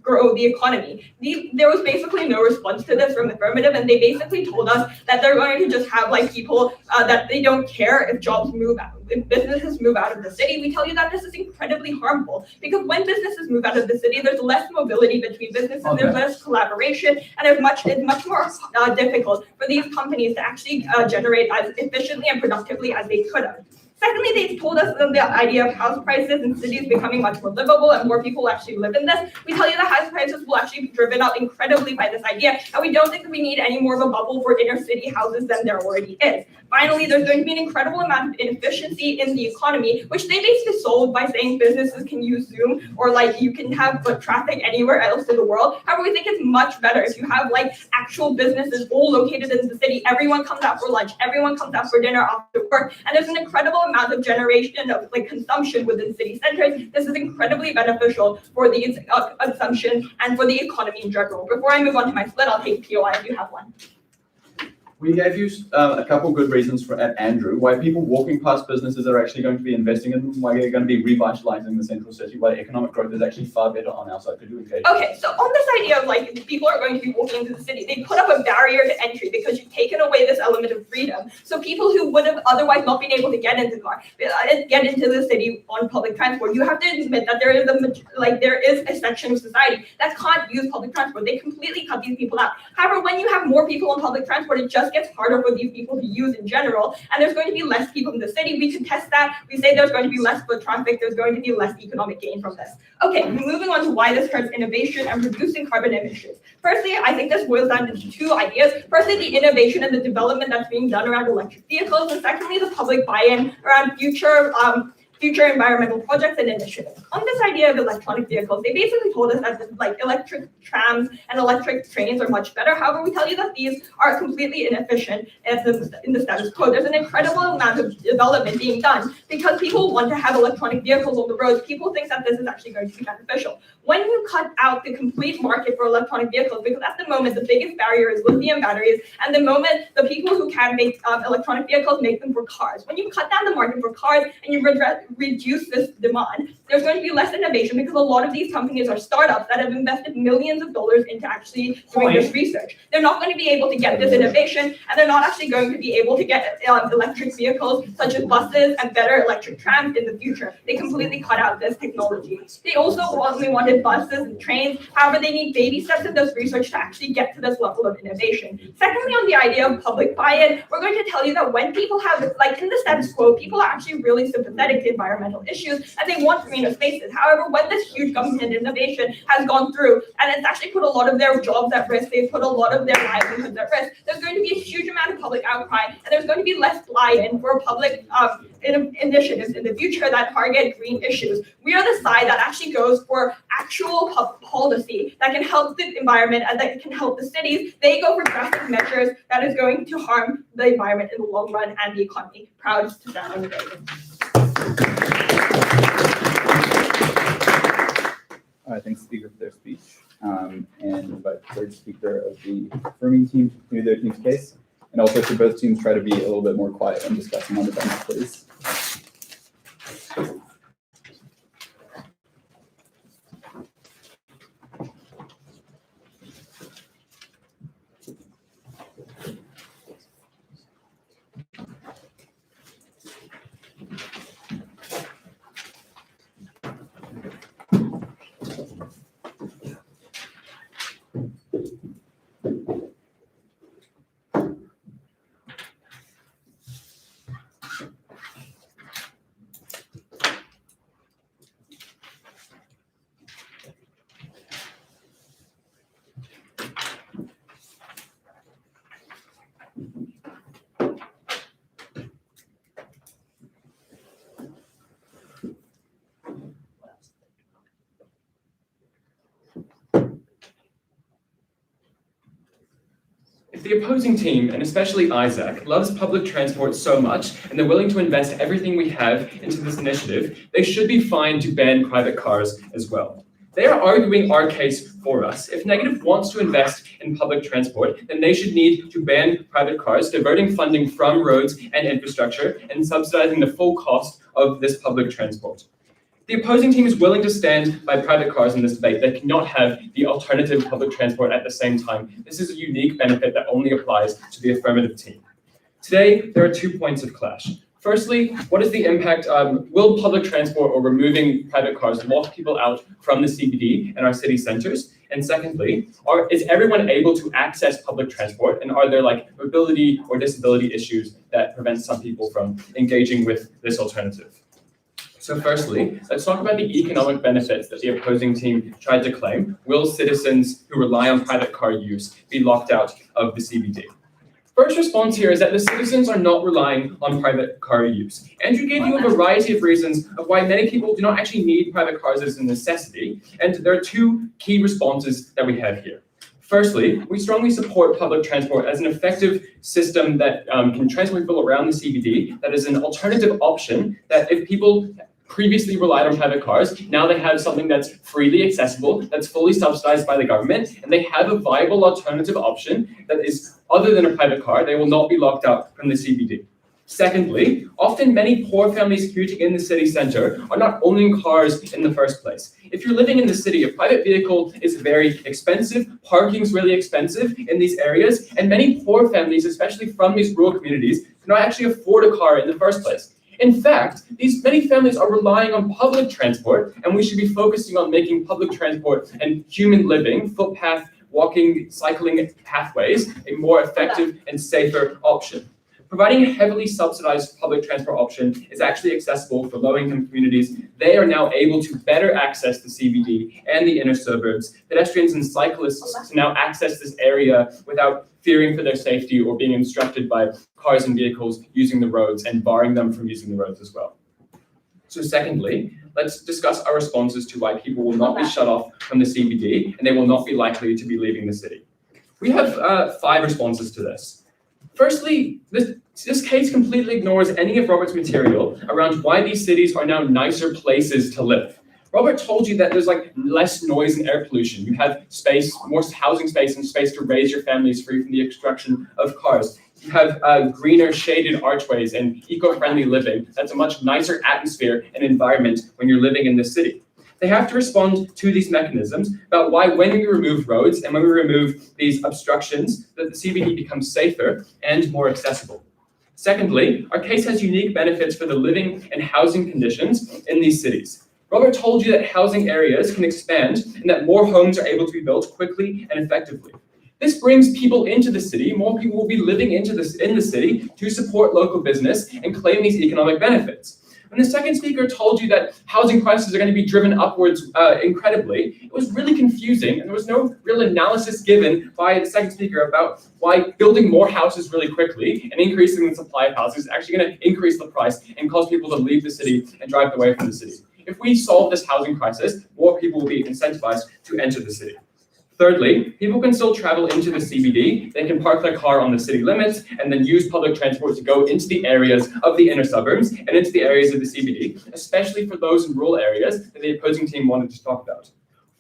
grow the economy. There was basically no response to this from affirmative, and they basically told us that they're going to just have people that they don't care if jobs move out. If businesses move out of the city. We tell you that this is incredibly harmful because when businesses move out of the city, there's less mobility between businesses, there's less collaboration, and it's much more difficult for these companies to actually generate as efficiently and productively as they could have. Secondly, they told us the idea of house prices in cities becoming much more livable and more people actually live in this. We tell you that house prices will actually be driven up incredibly by this idea, and we don't think that we need any more of a bubble for inner city houses than there already is. Finally, there's going to be an incredible amount of inefficiency in the economy, which they basically solved by saying businesses can use Zoom or you can have foot traffic anywhere else in the world. However, we think it's much better if you have actual businesses all located in the city. Everyone comes out for lunch, everyone comes out for dinner after work, and there's an incredible amount of generation of consumption within city centers. This is incredibly beneficial for these consumption and for the economy in general. Before I move on to my split, I'll take POI if you have one. We gave you a couple good reasons at Andrew why people walking past businesses are actually going to be investing in them, why they're going to be revitalizing the central city, why economic growth is actually far better on our side. Could you engage? Okay, so on this idea of people are going to be walking into the city, they put up a barrier to entry because you've taken away this element of freedom. So people who would have otherwise not been able to get into the city on public transport, you have to admit that there is a section of society that can't use public transport. They completely cut these people out. However, when you have more people on public transport, it just gets harder for these people to use in general, and there's going to be less people in the city. We contest that. We say there's going to be less foot traffic, there's going to be less economic gain from this. Okay, moving on to why this hurts innovation and reducing carbon emissions. Firstly, I think this boils down to 2 ideas. Firstly, the innovation and the development that's being done around electric vehicles, and secondly, the public buy-in around future environmental projects and initiatives. On this idea of electronic vehicles, they basically told us that electric trams and electric trains are much better. However, we tell you that these are completely inefficient in the status quo. There's an incredible amount of development being done because people want to have electronic vehicles on the roads. People think that this is actually going to be beneficial. When you cut out the complete market for electronic vehicles, because at the moment the biggest barrier is lithium batteries, and the moment the people who can make electronic vehicles make them for cars. When you cut down the market for cars and you reduce this demand, there's going to be less innovation because a lot of these companies are startups that have invested millions of dollars into actually doing this research. They're not going to be able to get this innovation, and they're not actually going to be able to get electric vehicles such as buses and better electric trams in the future. They completely cut out this technology. They also only wanted buses and trains. However, they need baby steps in this research to actually get to this level of innovation. Secondly, on the idea of public buy-in, we're going to tell you that when people have, like in the status quo, people are actually really sympathetic to environmental issues and they want greener spaces. However, when this huge government innovation has gone through and it's actually put a lot of their jobs at risk, they've put a lot of their livelihoods at risk, there's going to be a huge amount of public outcry and there's going to be less buy-in for public initiatives in the future that target green issues. We are the side that actually goes for actual policy that can help the environment and that can help the cities. They go for drastic measures that is going to harm the environment in the long run and the economy. Proud to stand on the podium. Thanks, Speaker, for their speech. And invite the third speaker of the affirming team to continue their team's case. And also for both teams, try to be a little bit more quiet when discussing on the bench, please. If the opposing team, and especially Isaac, loves public transport so much and they're willing to invest everything we have into this initiative, they should be fine to ban private cars as well. They are arguing our case for us. If Negative wants to invest in public transport, then they should need to ban private cars, diverting funding from roads and infrastructure and subsidizing the full cost of this public transport. The opposing team is willing to stand by private cars in this debate. They cannot have the alternative public transport at the same time. This is a unique benefit that only applies to the affirmative team. Today, there are 2 points of clash. Firstly, what is the impact? Will public transport or removing private cars lock people out from the CBD and our city centers? And secondly, is everyone able to access public transport? And are there like mobility or disability issues that prevent some people from engaging with this alternative? So firstly, let's talk about the economic benefits that the opposing team tried to claim. Will citizens who rely on private car use be locked out of the CBD? First response here is that the citizens are not relying on private car use. Andrew gave you a variety of reasons of why many people do not actually need private cars as a necessity, and there are 2 key responses that we have here. Firstly, we strongly support public transport as an effective system that can transport people around the CBD, that is an alternative option that if people previously relied on private cars, now they have something that's freely accessible, that's fully subsidized by the government, and they have a viable alternative option that is other than a private car. They will not be locked out from the CBD. Secondly, often many poor families commuting in the city center are not owning cars in the first place. If you're living in the city, a private vehicle is very expensive, parking's really expensive in these areas, and many poor families, especially from these rural communities, cannot actually afford a car in the first place. In fact, these many families are relying on public transport, and we should be focusing on making public transport and human living, footpath, walking, cycling pathways, a more effective and safer option. Providing a heavily subsidized public transport option is actually accessible for low-income communities. They are now able to better access the CBD and the inner suburbs. Pedestrians and cyclists can now access this area without fearing for their safety or being obstructed by cars and vehicles using the roads and barring them from using the roads as well. So secondly, let's discuss our responses to why people will not be shut off from the CBD and they will not be likely to be leaving the city. We have 5 responses to this. Firstly, this case completely ignores any of Robert's material around why these cities are now nicer places to live. Robert told you that there's like less noise and air pollution. You have space, more housing space, and space to raise your families free from the extraction of cars. You have greener shaded archways and eco-friendly living. That's a much nicer atmosphere and environment when you're living in the city. They have to respond to these mechanisms about why when we remove roads and when we remove these obstructions, that the CBD becomes safer and more accessible. Secondly, our case has unique benefits for the living and housing conditions in these cities. Robert told you that housing areas can expand and that more homes are able to be built quickly and effectively. This brings people into the city. More people will be living in the city to support local business and claim these economic benefits. When the second speaker told you that housing prices are going to be driven upwards incredibly, it was really confusing, and there was no real analysis given by the second speaker about why building more houses really quickly and increasing the supply of houses is actually going to increase the price and cause people to leave the city and drive away from the city. If we solve this housing crisis, more people will be incentivized to enter the city. Thirdly, people can still travel into the CBD. They can park their car on the city limits and then use public transport to go into the areas of the inner suburbs and into the areas of the CBD, especially for those in rural areas that the opposing team wanted to talk about.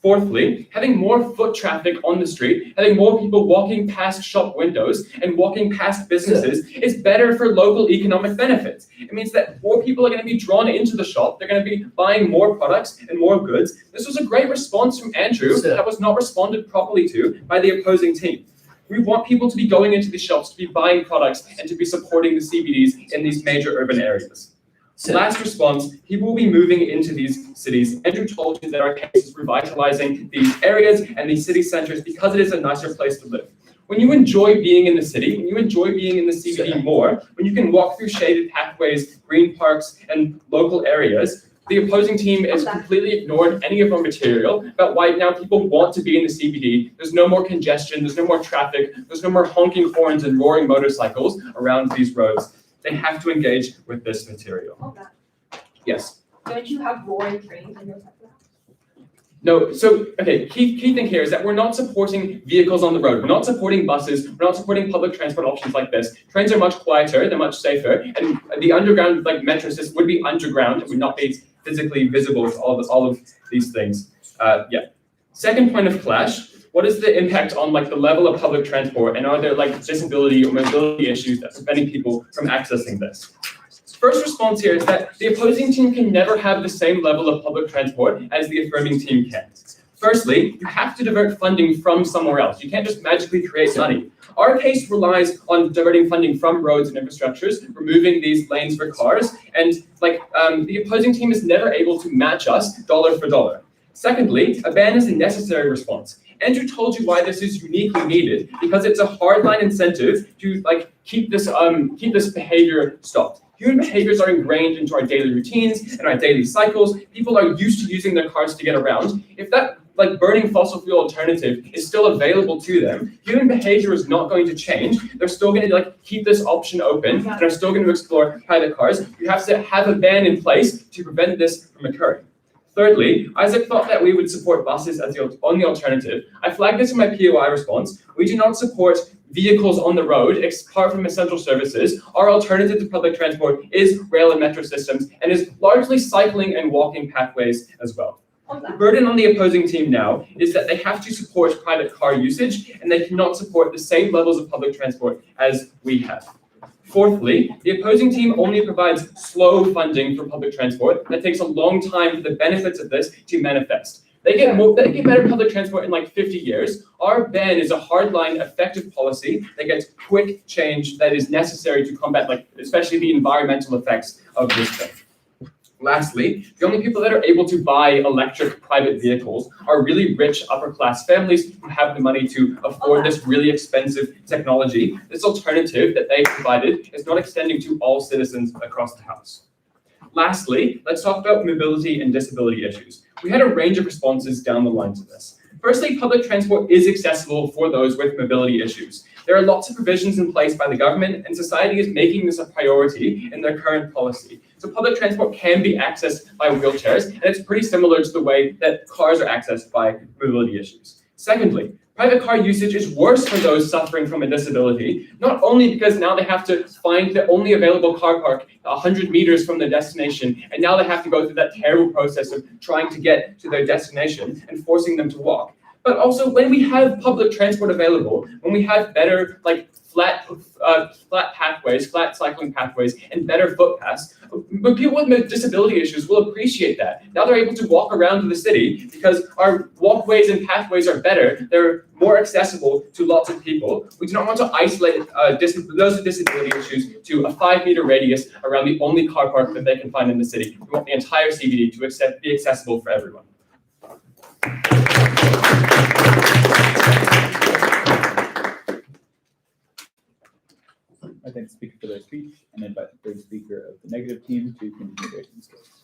Fourthly, having more foot traffic on the street, having more people walking past shop windows and walking past businesses is better for local economic benefits. It means that more people are going to be drawn into the shop. They're going to be buying more products and more goods. This was a great response from Andrew that was not responded properly to by the opposing team. We want people to be going into the shops, to be buying products, and to be supporting the CBDs in these major urban areas. Last response, people will be moving into these cities. Andrew told you that our case is revitalizing these areas and these city centers because it is a nicer place to live. When you enjoy being in the city, when you enjoy being in the CBD more, when you can walk through shaded pathways, green parks, and local areas, the opposing team has completely ignored any of our material about why now people want to be in the CBD. There's no more congestion, there's no more traffic, there's no more honking horns and roaring motorcycles around these roads. They have to engage with this material. Yes? Don't you have roaring trains in your sector? No, so, okay, key thing here is that we're not supporting vehicles on the road. We're not supporting buses. We're not supporting public transport options like this. Trains are much quieter, they're much safer, and the underground, like metro system, would be underground. It would not be physically visible to all of these things. Second point of clash. What is the impact on like the level of public transport, and are there like disability or mobility issues that's preventing people from accessing this? First response here is that the opposing team can never have the same level of public transport as the affirming team can. Firstly, you have to divert funding from somewhere else. You can't just magically create money. Our case relies on diverting funding from roads and infrastructures, removing these lanes for cars, and the opposing team is never able to match us dollar for dollar. Secondly, a ban is a necessary response. Andrew told you why this is uniquely needed, because it's a hardline incentive to keep this behavior stopped. Human behaviors are ingrained into our daily routines and our daily cycles. People are used to using their cars to get around. If that burning fossil fuel alternative is still available to them, human behavior is not going to change. They're still going to keep this option open and are still going to explore private cars. You have to have a ban in place to prevent this from occurring. Thirdly, Isaac thought that we would support buses as the only alternative. I flagged this in my POI response. We do not support vehicles on the road apart from essential services. Our alternative to public transport is rail and metro systems and is largely cycling and walking pathways as well. The burden on the opposing team now is that they have to support private car usage and they cannot support the same levels of public transport as we have. Fourthly, the opposing team only provides slow funding for public transport. That takes a long time for the benefits of this to manifest. They get better public transport in 50 years. Our ban is a hardline, effective policy that gets quick change that is necessary to combat, especially the environmental effects of this thing. Lastly, the only people that are able to buy electric private vehicles are really rich upper-class families who have the money to afford this really expensive technology. This alternative that they provided is not extending to all citizens across the House. Lastly, let's talk about mobility and disability issues. We had a range of responses down the line to this. Firstly, public transport is accessible for those with mobility issues. There are lots of provisions in place by the government, and society is making this a priority in their current policy. So public transport can be accessed by wheelchairs, and it's pretty similar to the way that cars are accessed by mobility issues. Secondly, Private car usage is worse for those suffering from a disability, not only because now they have to find the only available car park 100 meters from their destination, and now they have to go through that terrible process of trying to get to their destination and forcing them to walk. But also when we have public transport available, when we have better like flat pathways, flat cycling pathways, and better footpaths, when people with disability issues will appreciate that. Now they're able to walk around to the city because our walkways and pathways are better. They're more accessible to lots of people. We do not want to isolate those with disability issues to a 5-meter radius around the only car park that they can find in the city. We want the entire CBD to be accessible for everyone. I thank the speaker for their speech and invite the third speaker of the negative team to continue their team's case.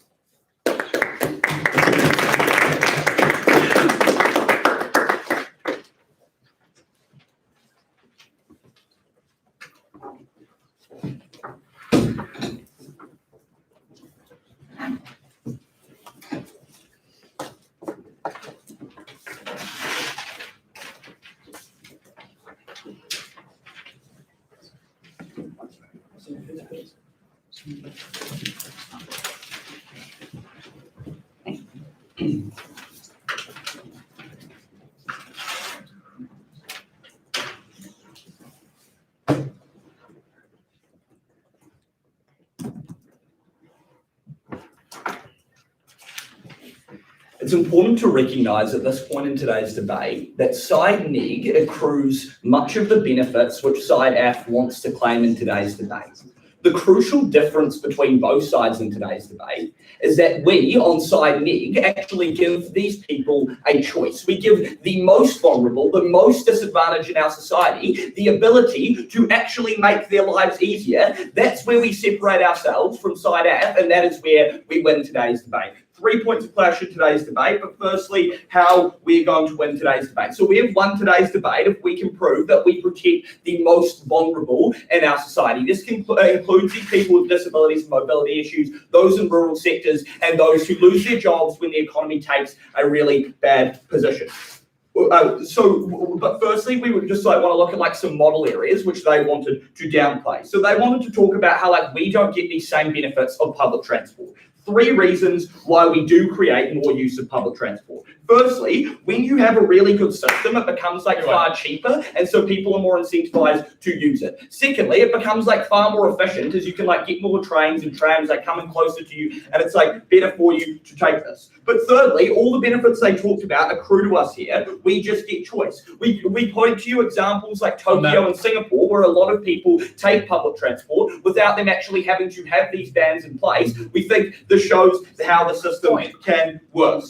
It's important to recognise at this point in today's debate that side neg accrues much of the benefits which side AF wants to claim in today's debate. The crucial difference between both sides in today's debate is that we, on side neg, actually give these people a choice. We give the most vulnerable, the most disadvantaged in our society, the ability to actually make their lives easier. That's where we separate ourselves from side AF, and that is where we win today's debate. 3 points of clash in today's debate, but firstly, how we're going to win today's debate. So we have won today's debate if we can prove that we protect the most vulnerable in our society. This includes these people with disabilities and mobility issues, those in rural sectors, and those who lose their jobs when the economy takes a really bad position. But firstly, we would just want to look at some model areas which they wanted to downplay. So they wanted to talk about how we don't get these same benefits of public transport. 3 reasons why we do create more use of public transport. Firstly, when you have a really good system, it becomes far cheaper, and so people are more incentivized to use it. Secondly, it becomes far more efficient as you can get more trains and trams coming closer to you, and it's better for you to take this. But thirdly, all the benefits they talked about accrue to us here. We just get choice. We point to you examples like Tokyo and Singapore, where a lot of people take public transport without them actually having to have these bans in place. We think this shows how the system can work.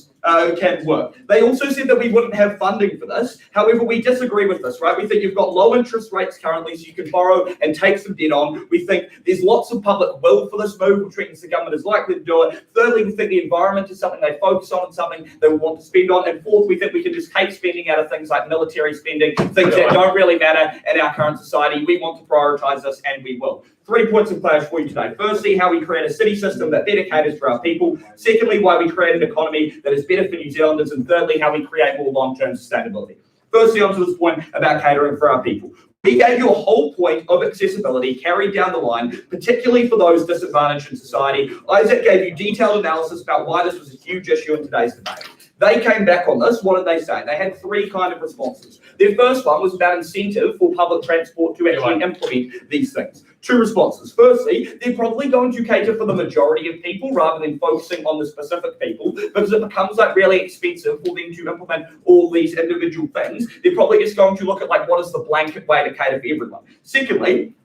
They also said that we wouldn't have funding for this. However, we disagree with this, right? We think you've got low interest rates currently, so you can borrow and take some debt on. We think there's lots of public will for this move, which means the government is likely to do it. Thirdly, we think the environment is something they focus on and something they want to spend on. And fourth, we think we can just take spending out of things like military spending, things that don't really matter in our current society. We want to prioritise this, and we will. 3 points of clash for you today. Firstly, how we create a city system that better caters for our people. Secondly, why we create an economy that is better for New Zealanders. And thirdly, how we create more long-term sustainability. Firstly, onto this point about catering for our people. We gave you a whole point of accessibility carried down the line, particularly for those disadvantaged in society. Isaac gave you detailed analysis about why this was a huge issue in today's debate. They came back on this. What did they say? They had 3 kind of responses. Their first one was about incentive for public transport to actually implement these things. 2 responses. Firstly, they're probably going to cater for the majority of people rather than focusing on the specific people, because it becomes really expensive for them to implement all these individual things. They're probably just going to look at what is the blanket way to cater for everyone. Secondly,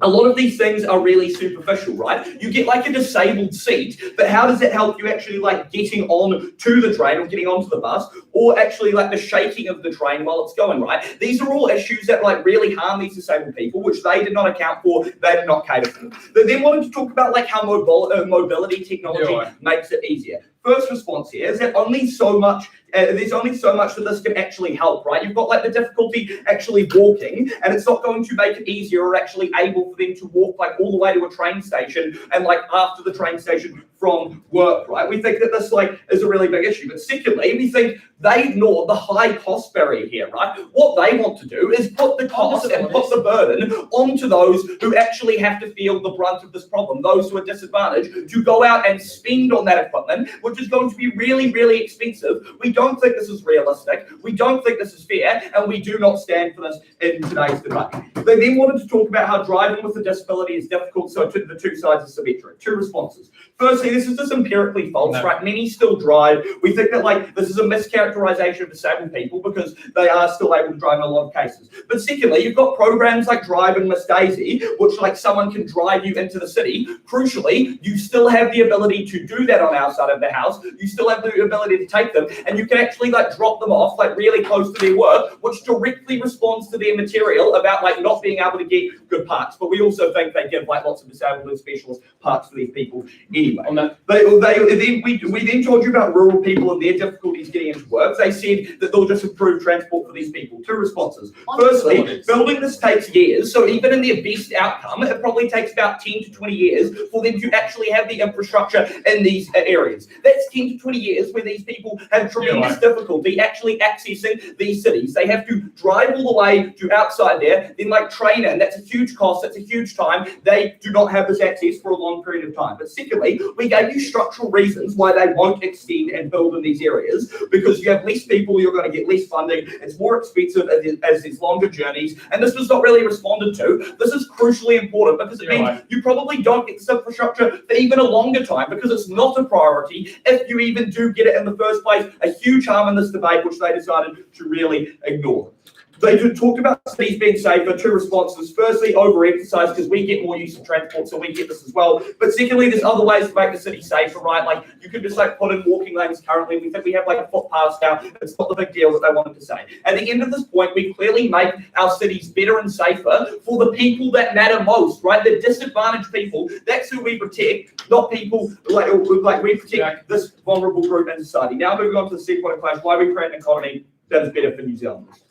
a lot of these things are really superficial, right? You get a disabled seat, but how does it help you actually getting on to the train or getting onto the bus, or actually the shaking of the train while it's going, right? These are all issues that really harm these disabled people, which they did not account for, they did not cater for. They then wanted to talk about how mobility technology makes it easier. First response here is that there's only so much that this can actually help, right? You've got like the difficulty actually walking, and it's not going to make it easier or actually able for them to walk like all the way to a train station and like after the train station from work, right? We think that this like is a really big issue. But secondly, we think they ignore the high cost barrier here, right? What they want to do is put the cost and put the burden onto those who actually have to feel the brunt of this problem, those who are disadvantaged, to go out and spend on that equipment, which is going to be really, really expensive. We don't think this is realistic. We don't think this is fair, and we do not stand for this in today's debate. They then wanted to talk about how driving with a disability is difficult, so the two sides are symmetric. Two responses. Firstly, this is just empirically false, right? Many still drive. We think that like this is a mischaracterization of disabled people because they are still able to drive in a lot of cases. But secondly, you've got programs like Drive and Miss Daisy, which like someone can drive you into the city. Crucially, you still have the ability to do that on our side of the house. You still have the ability to take them, and you can actually like drop them off like really close to their work, which directly responds to their material about like not being able to get good parks. But we also think they give like lots of disabled and specialist parks for these people anyway. On that, we then told you about rural people and their difficulties getting into work. They said that they'll just improve transport for these people. Two responses. Firstly, building this takes years. So even in their best outcome, it probably takes about 10 to 20 years for them to actually have the infrastructure in these areas. That's 10 to 20 years where these people have tremendous difficulty actually accessing these cities. They have to drive all the way to outside there, then like train in. That's a huge cost. That's a huge time. They do not have this access for a long period of time. But secondly, we gave you structural reasons why they won't extend and build in these areas, because you have less people, you're going to get less funding, it's more expensive as there's longer journeys, and this was not really responded to. This is crucially important because it means you probably don't get this infrastructure for even a longer time because it's not a priority if you even do get it in the first place. A huge harm in this debate, which they decided to really ignore. They talked about cities being safer. Two responses. Firstly, overemphasized because we get more use of transport, so we get this as well. But secondly, there's other ways to make the city safer, right? Like you could just like put in walking lanes currently. We think we have like footpaths now. It's not the big deal that they wanted to say. At the end of this point, we clearly make our cities better and safer for the people that matter most, right? The disadvantaged people. That's who we protect, not people like we protect this vulnerable group in society. Now moving on to the second point of clash, why we create an economy that is better for New Zealanders.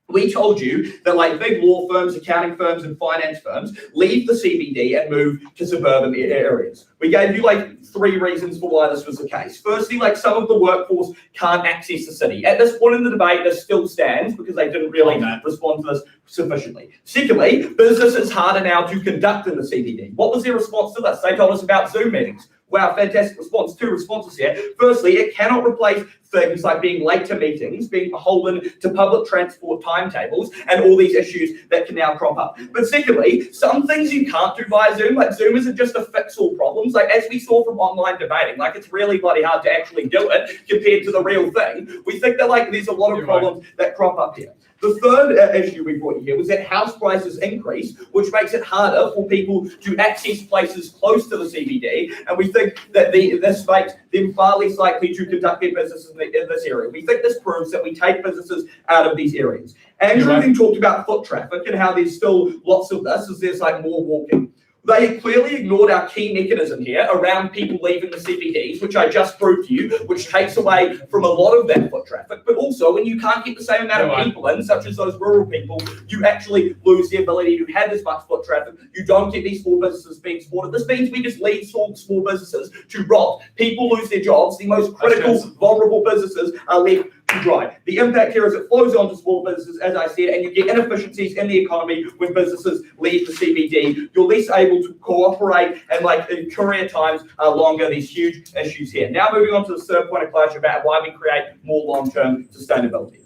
We told you that like big law firms, accounting firms, and finance firms leave the CBD and move to suburban areas. We gave you like 3 reasons for why this was the case. Firstly, like some of the workforce can't access the city. At this point in the debate, this still stands because they didn't really respond to this sufficiently. Secondly, business is harder now to conduct in the CBD. What was their response to this? They told us about Zoom meetings. Wow, fantastic response. 2 responses here. Firstly, it cannot replace things like being late to meetings, being beholden to public transport timetables, and all these issues that can now crop up. But secondly, some things you can't do via Zoom, like Zoom isn't just to fix all problems. Like as we saw from online debating, like it's really bloody hard to actually do it compared to the real thing. We think that like there's a lot of problems that crop up here. The third issue we brought here was that house prices increase, which makes it harder for people to access places close to the CBD. And we think that this makes them far less likely to conduct their businesses in this area. We think this proves that we take businesses out of these areas. Andrew then talked about foot traffic and how there's still lots of this as there's like more walking. They clearly ignored our key mechanism here around people leaving the CBDs, which I just proved to you, which takes away from a lot of that foot traffic. But also, when you can't get the same amount of people in, such as those rural people, you actually lose the ability to have as much foot traffic. You don't get these small businesses being supported. This means we just leave small businesses to rot. People lose their jobs. The most critical, vulnerable businesses are left to dry. The impact here is it flows on to small businesses, as I said, and you get inefficiencies in the economy when businesses leave the CBD. You're less able to cooperate, and like courier times are longer. There's huge issues here. Now moving on to the third point of clash about why we create more long-term sustainability.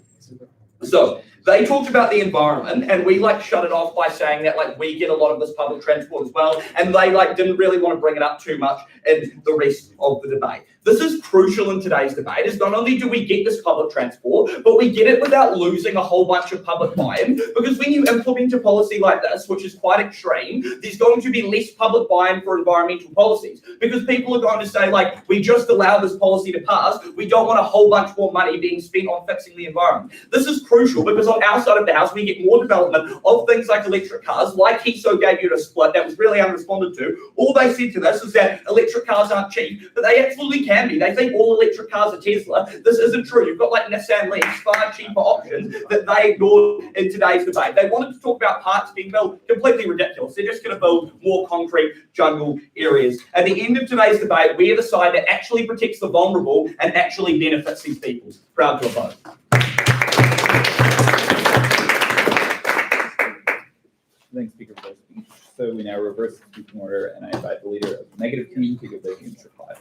So they talked about the environment, and we like shut it off by saying that like we get a lot of this public transport as well, and they like didn't really want to bring it up too much in the rest of the debate. This is crucial in today's debate, is not only do we get this public transport, but we get it without losing a whole bunch of public buy-in, because when you implement a policy like this, which is quite extreme, there's going to be less public buy-in for environmental policies, because people are going to say like, we just allow this policy to pass, we don't want a whole bunch more money being spent on fixing the environment. This is crucial because on on our side of the house, we get more development of things like electric cars, like HESO gave you a split that was really unresponded to. All they said to this is that electric cars aren't cheap, but they absolutely can be. They think all electric cars are Tesla. This isn't true. You've got like Nissan Leafs, far cheaper options that they ignored in today's debate. They wanted to talk about parks being built, completely ridiculous. They're just going to build more concrete jungle areas. At the end of today's debate, we are the side that actually protects the vulnerable and actually benefits these people. Proud to vote. Thanks, Speaker, for that speech. So we now reverse the speaking order, and I invite the leader of the negative team to give their team's reply.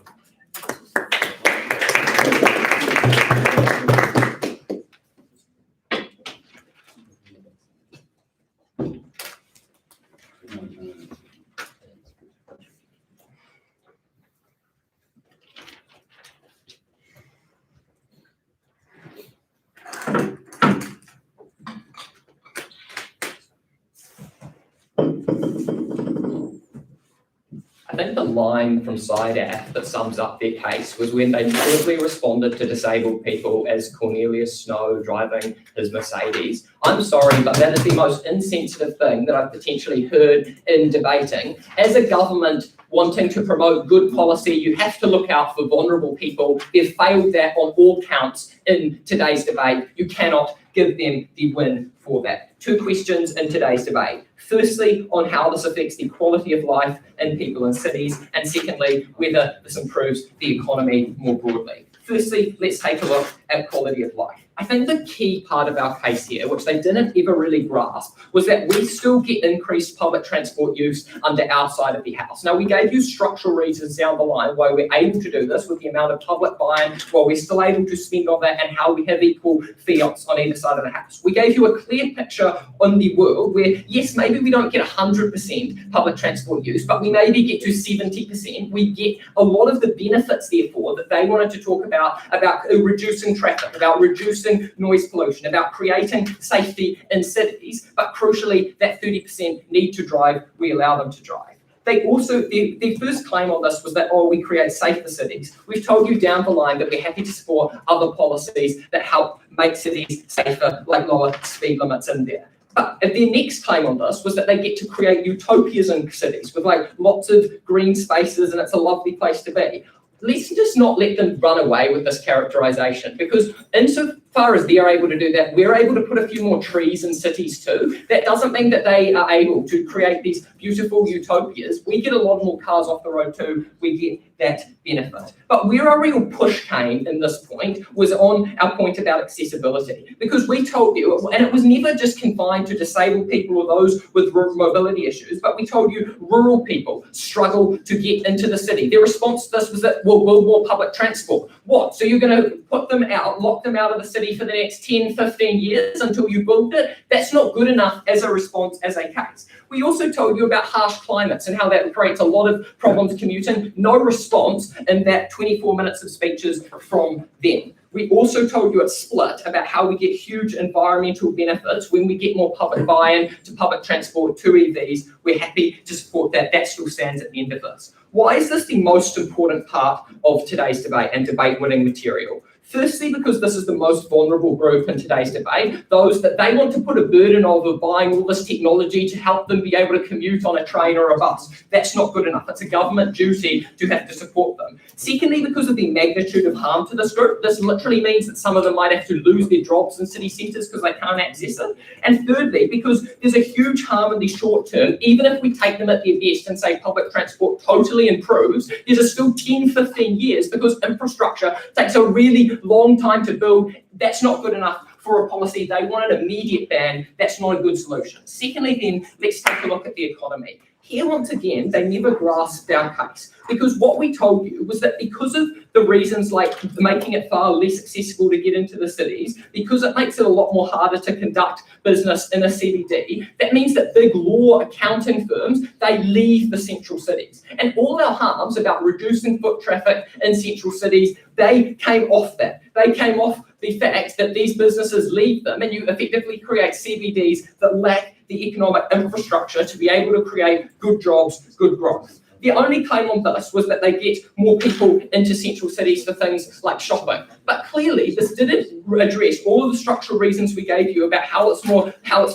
I think the line from SIDAF that sums up their case was when they broadly responded to disabled people as Cornelius Snow driving his Mercedes. I'm sorry, but that is the most insensitive thing that I've potentially heard in debating. As a government wanting to promote good policy, you have to look out for vulnerable people. They've failed that on all counts in today's debate. You cannot give them the win for that. Two questions in today's debate. Firstly, on how this affects the quality of life in people in cities, and secondly, whether this improves the economy more broadly. Firstly, let's take a look at quality of life. I think the key part of our case here, which they didn't ever really grasp, was that we still get increased public transport use under our side of the house. Now, we gave you structural reasons down the line why we're able to do this with the amount of public buy-in, while we're still able to spend on that, and how we have equal fiats on either side of the house. We gave you a clear picture on the world where, yes, maybe we don't get 100% public transport use, but we maybe get to 70%. We get a lot of the benefits, therefore, that they wanted to talk about reducing traffic, about reducing noise pollution, about creating safety in cities, but crucially, that 30% need to drive, we allow them to drive. They also, their first claim on this was that, oh, we create safer cities. We've told you down the line that we're happy to support other policies that help make cities safer, like lower speed limits in there. But their next claim on this was that they get to create utopias in cities with like lots of green spaces and it's a lovely place to be. Let's just not let them run away with this characterization, because insofar as they're able to do that, we're able to put a few more trees in cities too. That doesn't mean that they are able to create these beautiful utopias. We get a lot more cars off the road too. We get that benefit. But where our real push came in this point was on our point about accessibility, because we told you, and it was never just confined to disabled people or those with mobility issues, but we told you rural people struggle to get into the city. Their response to this was that we'll build more public transport. What? So you're going to put them out, lock them out of the city for the next 10, 15 years until you build it? That's not good enough as a response, as a case. We also told you about harsh climates and how that creates a lot of problems commuting. No response in that 24 minutes of speeches from them. We also told you at Split about how we get huge environmental benefits when we get more public buy-in to public transport, to EVs. We're happy to support that. That still stands at the end of this. Why is this the most important part of today's debate and debate-winning material? Firstly, because this is the most vulnerable group in today's debate, those that they want to put a burden of buying all this technology to help them be able to commute on a train or a bus. That's not good enough. It's a government duty to have to support them. Secondly, because of the magnitude of harm to this group, this literally means that some of them might have to lose their jobs in city centres because they can't access it. And thirdly, because there's a huge harm in the short term, even if we take them at their best and say public transport totally improves, there's still 10, 15 years because infrastructure takes a really long time to build. That's not good enough for a policy. They want an immediate ban. That's not a good solution. Secondly, then, let's take a look at the economy. Here, once again, they never grasped our case, because what we told you was that because of the reasons like making it far less accessible to get into the cities, because it makes it a lot more harder to conduct business in a CBD, that means that big law accounting firms, they leave the central cities. And all our harms about reducing foot traffic in central cities, they came off that. They came off the fact that these businesses leave them, and you effectively create CBDs that lack the economic infrastructure to be able to create good jobs, good growth. The only claim on this was that they get more people into central cities for things like shopping. But clearly, this didn't address all of the structural reasons we gave you about how it's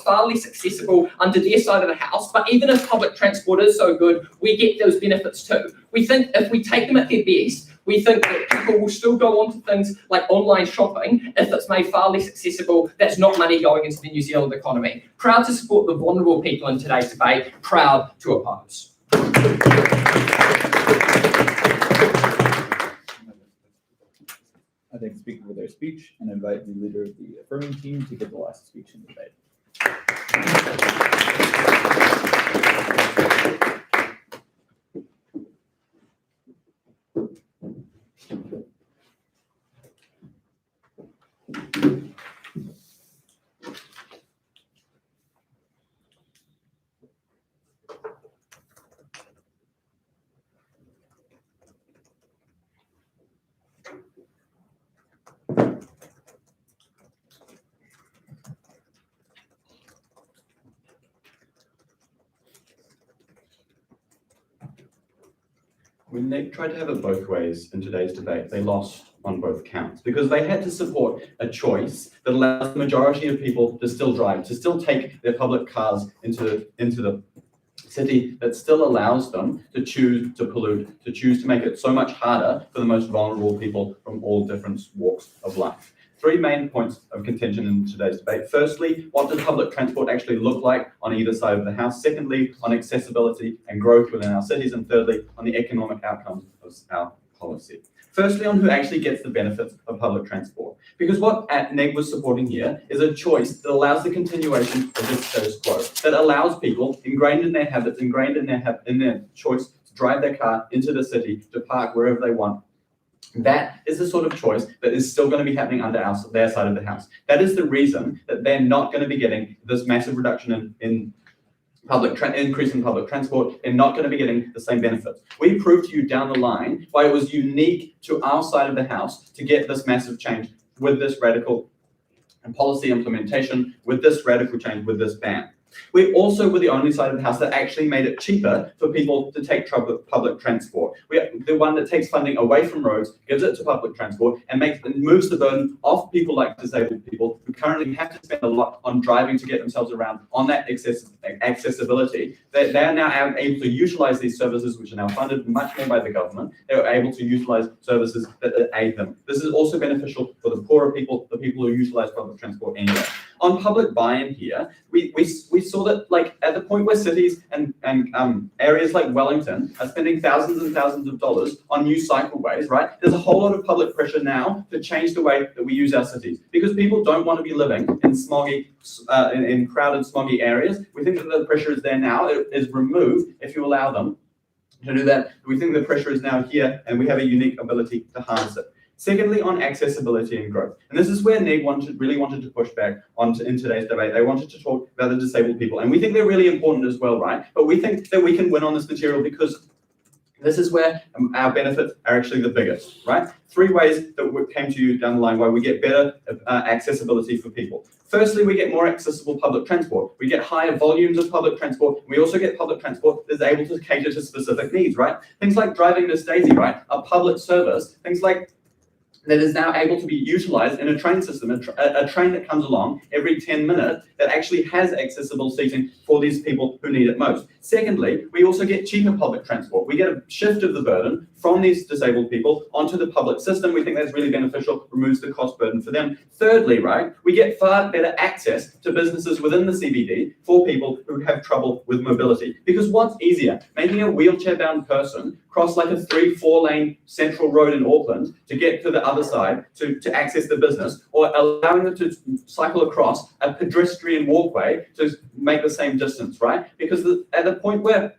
far less accessible under their side of the house. But even if public transport is so good, we get those benefits too. We think if we take them at their best, we think that people will still go on to things like online shopping if it's made far less accessible. That's not money going into the New Zealand economy. Proud to support the vulnerable people in today's debate, proud to oppose. I thank the speaker for their speech and invite the leader of the affirming team to give the last speech in the debate. When they tried to have it both ways in today's debate, they lost on both counts because they had to support a choice that allows the majority of people to still drive, to still take their public cars into the city, that still allows them to choose to pollute, to choose to make it so much harder for the most vulnerable people from all different walks of life. Three main points of contention in today's debate. Firstly, what does public transport actually look like on either side of the house? Secondly, on accessibility and growth within our cities. And thirdly, on the economic outcomes of our policy. Firstly, on who actually gets the benefits of public transport. Because what NEG was supporting here is a choice that allows the continuation of the status quo, that allows people ingrained in their habits, ingrained in their choice to drive their car into the city, to park wherever they want. That is the sort of choice that is still going to be happening under their side of the house. That is the reason that they're not going to be getting this massive reduction in increase in public transport and not going to be getting the same benefits. We proved to you down the line why it was unique to our side of the house to get this massive change with this radical policy implementation, with this radical change, with this ban. We also were the only side of the house that actually made it cheaper for people to take public transport. We are the one that takes funding away from roads, gives it to public transport, and moves the burden off people like disabled people who currently have to spend a lot on driving to get themselves around on that accessibility. They are now able to utilize these services, which are now funded much more by the government. They are able to utilize services that aid them. This is also beneficial for the poorer people, the people who utilize public transport anyway. On public buy-in here, we saw that, like, at the point where cities and areas like Wellington are spending thousands and thousands of dollars on new cycleways, right? There's a whole lot of public pressure now to change the way that we use our cities because people don't want to be living in smoggy, in crowded, smoggy areas. We think that the pressure is there now. It is removed if you allow them to do that. We think the pressure is now here, and we have a unique ability to harness it. Secondly, on accessibility and growth. And this is where NEG really wanted to push back in today's debate. They wanted to talk about the disabled people. And we think they're really important as well, right? But we think that we can win on this material because this is where our benefits are actually the biggest, right? 3 ways that we came to you down the line why we get better accessibility for people. Firstly, we get more accessible public transport. We get higher volumes of public transport. We also get public transport that's able to cater to specific needs, right? Things like driving Miss Daisy, right? A public service. Things like that is now able to be utilized in a train system, a train that comes along every 10 minutes that actually has accessible seating for these people who need it most. Secondly, we also get cheaper public transport. We get a shift of the burden from these disabled people onto the public system. We think that's really beneficial, removes the cost burden for them. Thirdly, right, we get far better access to businesses within the CBD for people who have trouble with mobility. Because what's easier, making a wheelchair-bound person cross like a 3-4 lane central road in Auckland to get to the other side to access the business, or allowing them to cycle across a pedestrian walkway to make the same distance, right? Because at the point where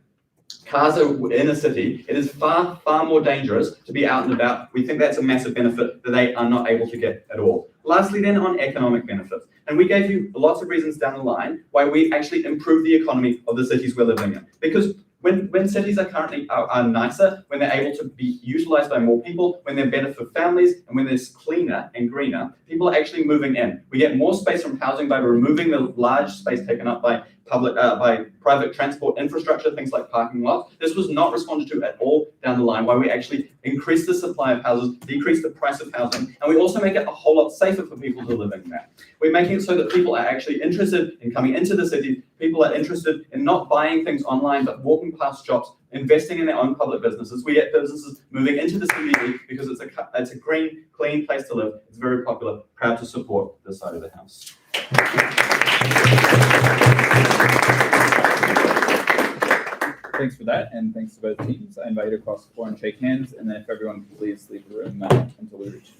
cars are in a city, it is far, far more dangerous to be out and about. We think that's a massive benefit that they are not able to get at all. Lastly, then, on economic benefits. And we gave you lots of reasons down the line why we actually improve the economy of the cities we're living in. Because when cities are currently are nicer, when they're able to be utilized by more people, when they're better for families, and when they're cleaner and greener, people are actually moving in. We get more space from housing by removing the large space taken up by private transport infrastructure, things like parking lots. This was not responded to at all down the line, where we actually increase the supply of houses, decrease the price of housing, and we also make it a whole lot safer for people to live in there. We're making it so that people are actually interested in coming into the city. People are interested in not buying things online, but walking past shops, investing in their own public businesses. We get businesses moving into the CBD because it's a green, clean place to live. It's very popular. Proud to support this side of the house. Thanks for that, and thanks to both teams. I invite you across the floor and shake hands, and then if everyone could please leave the room until we reach.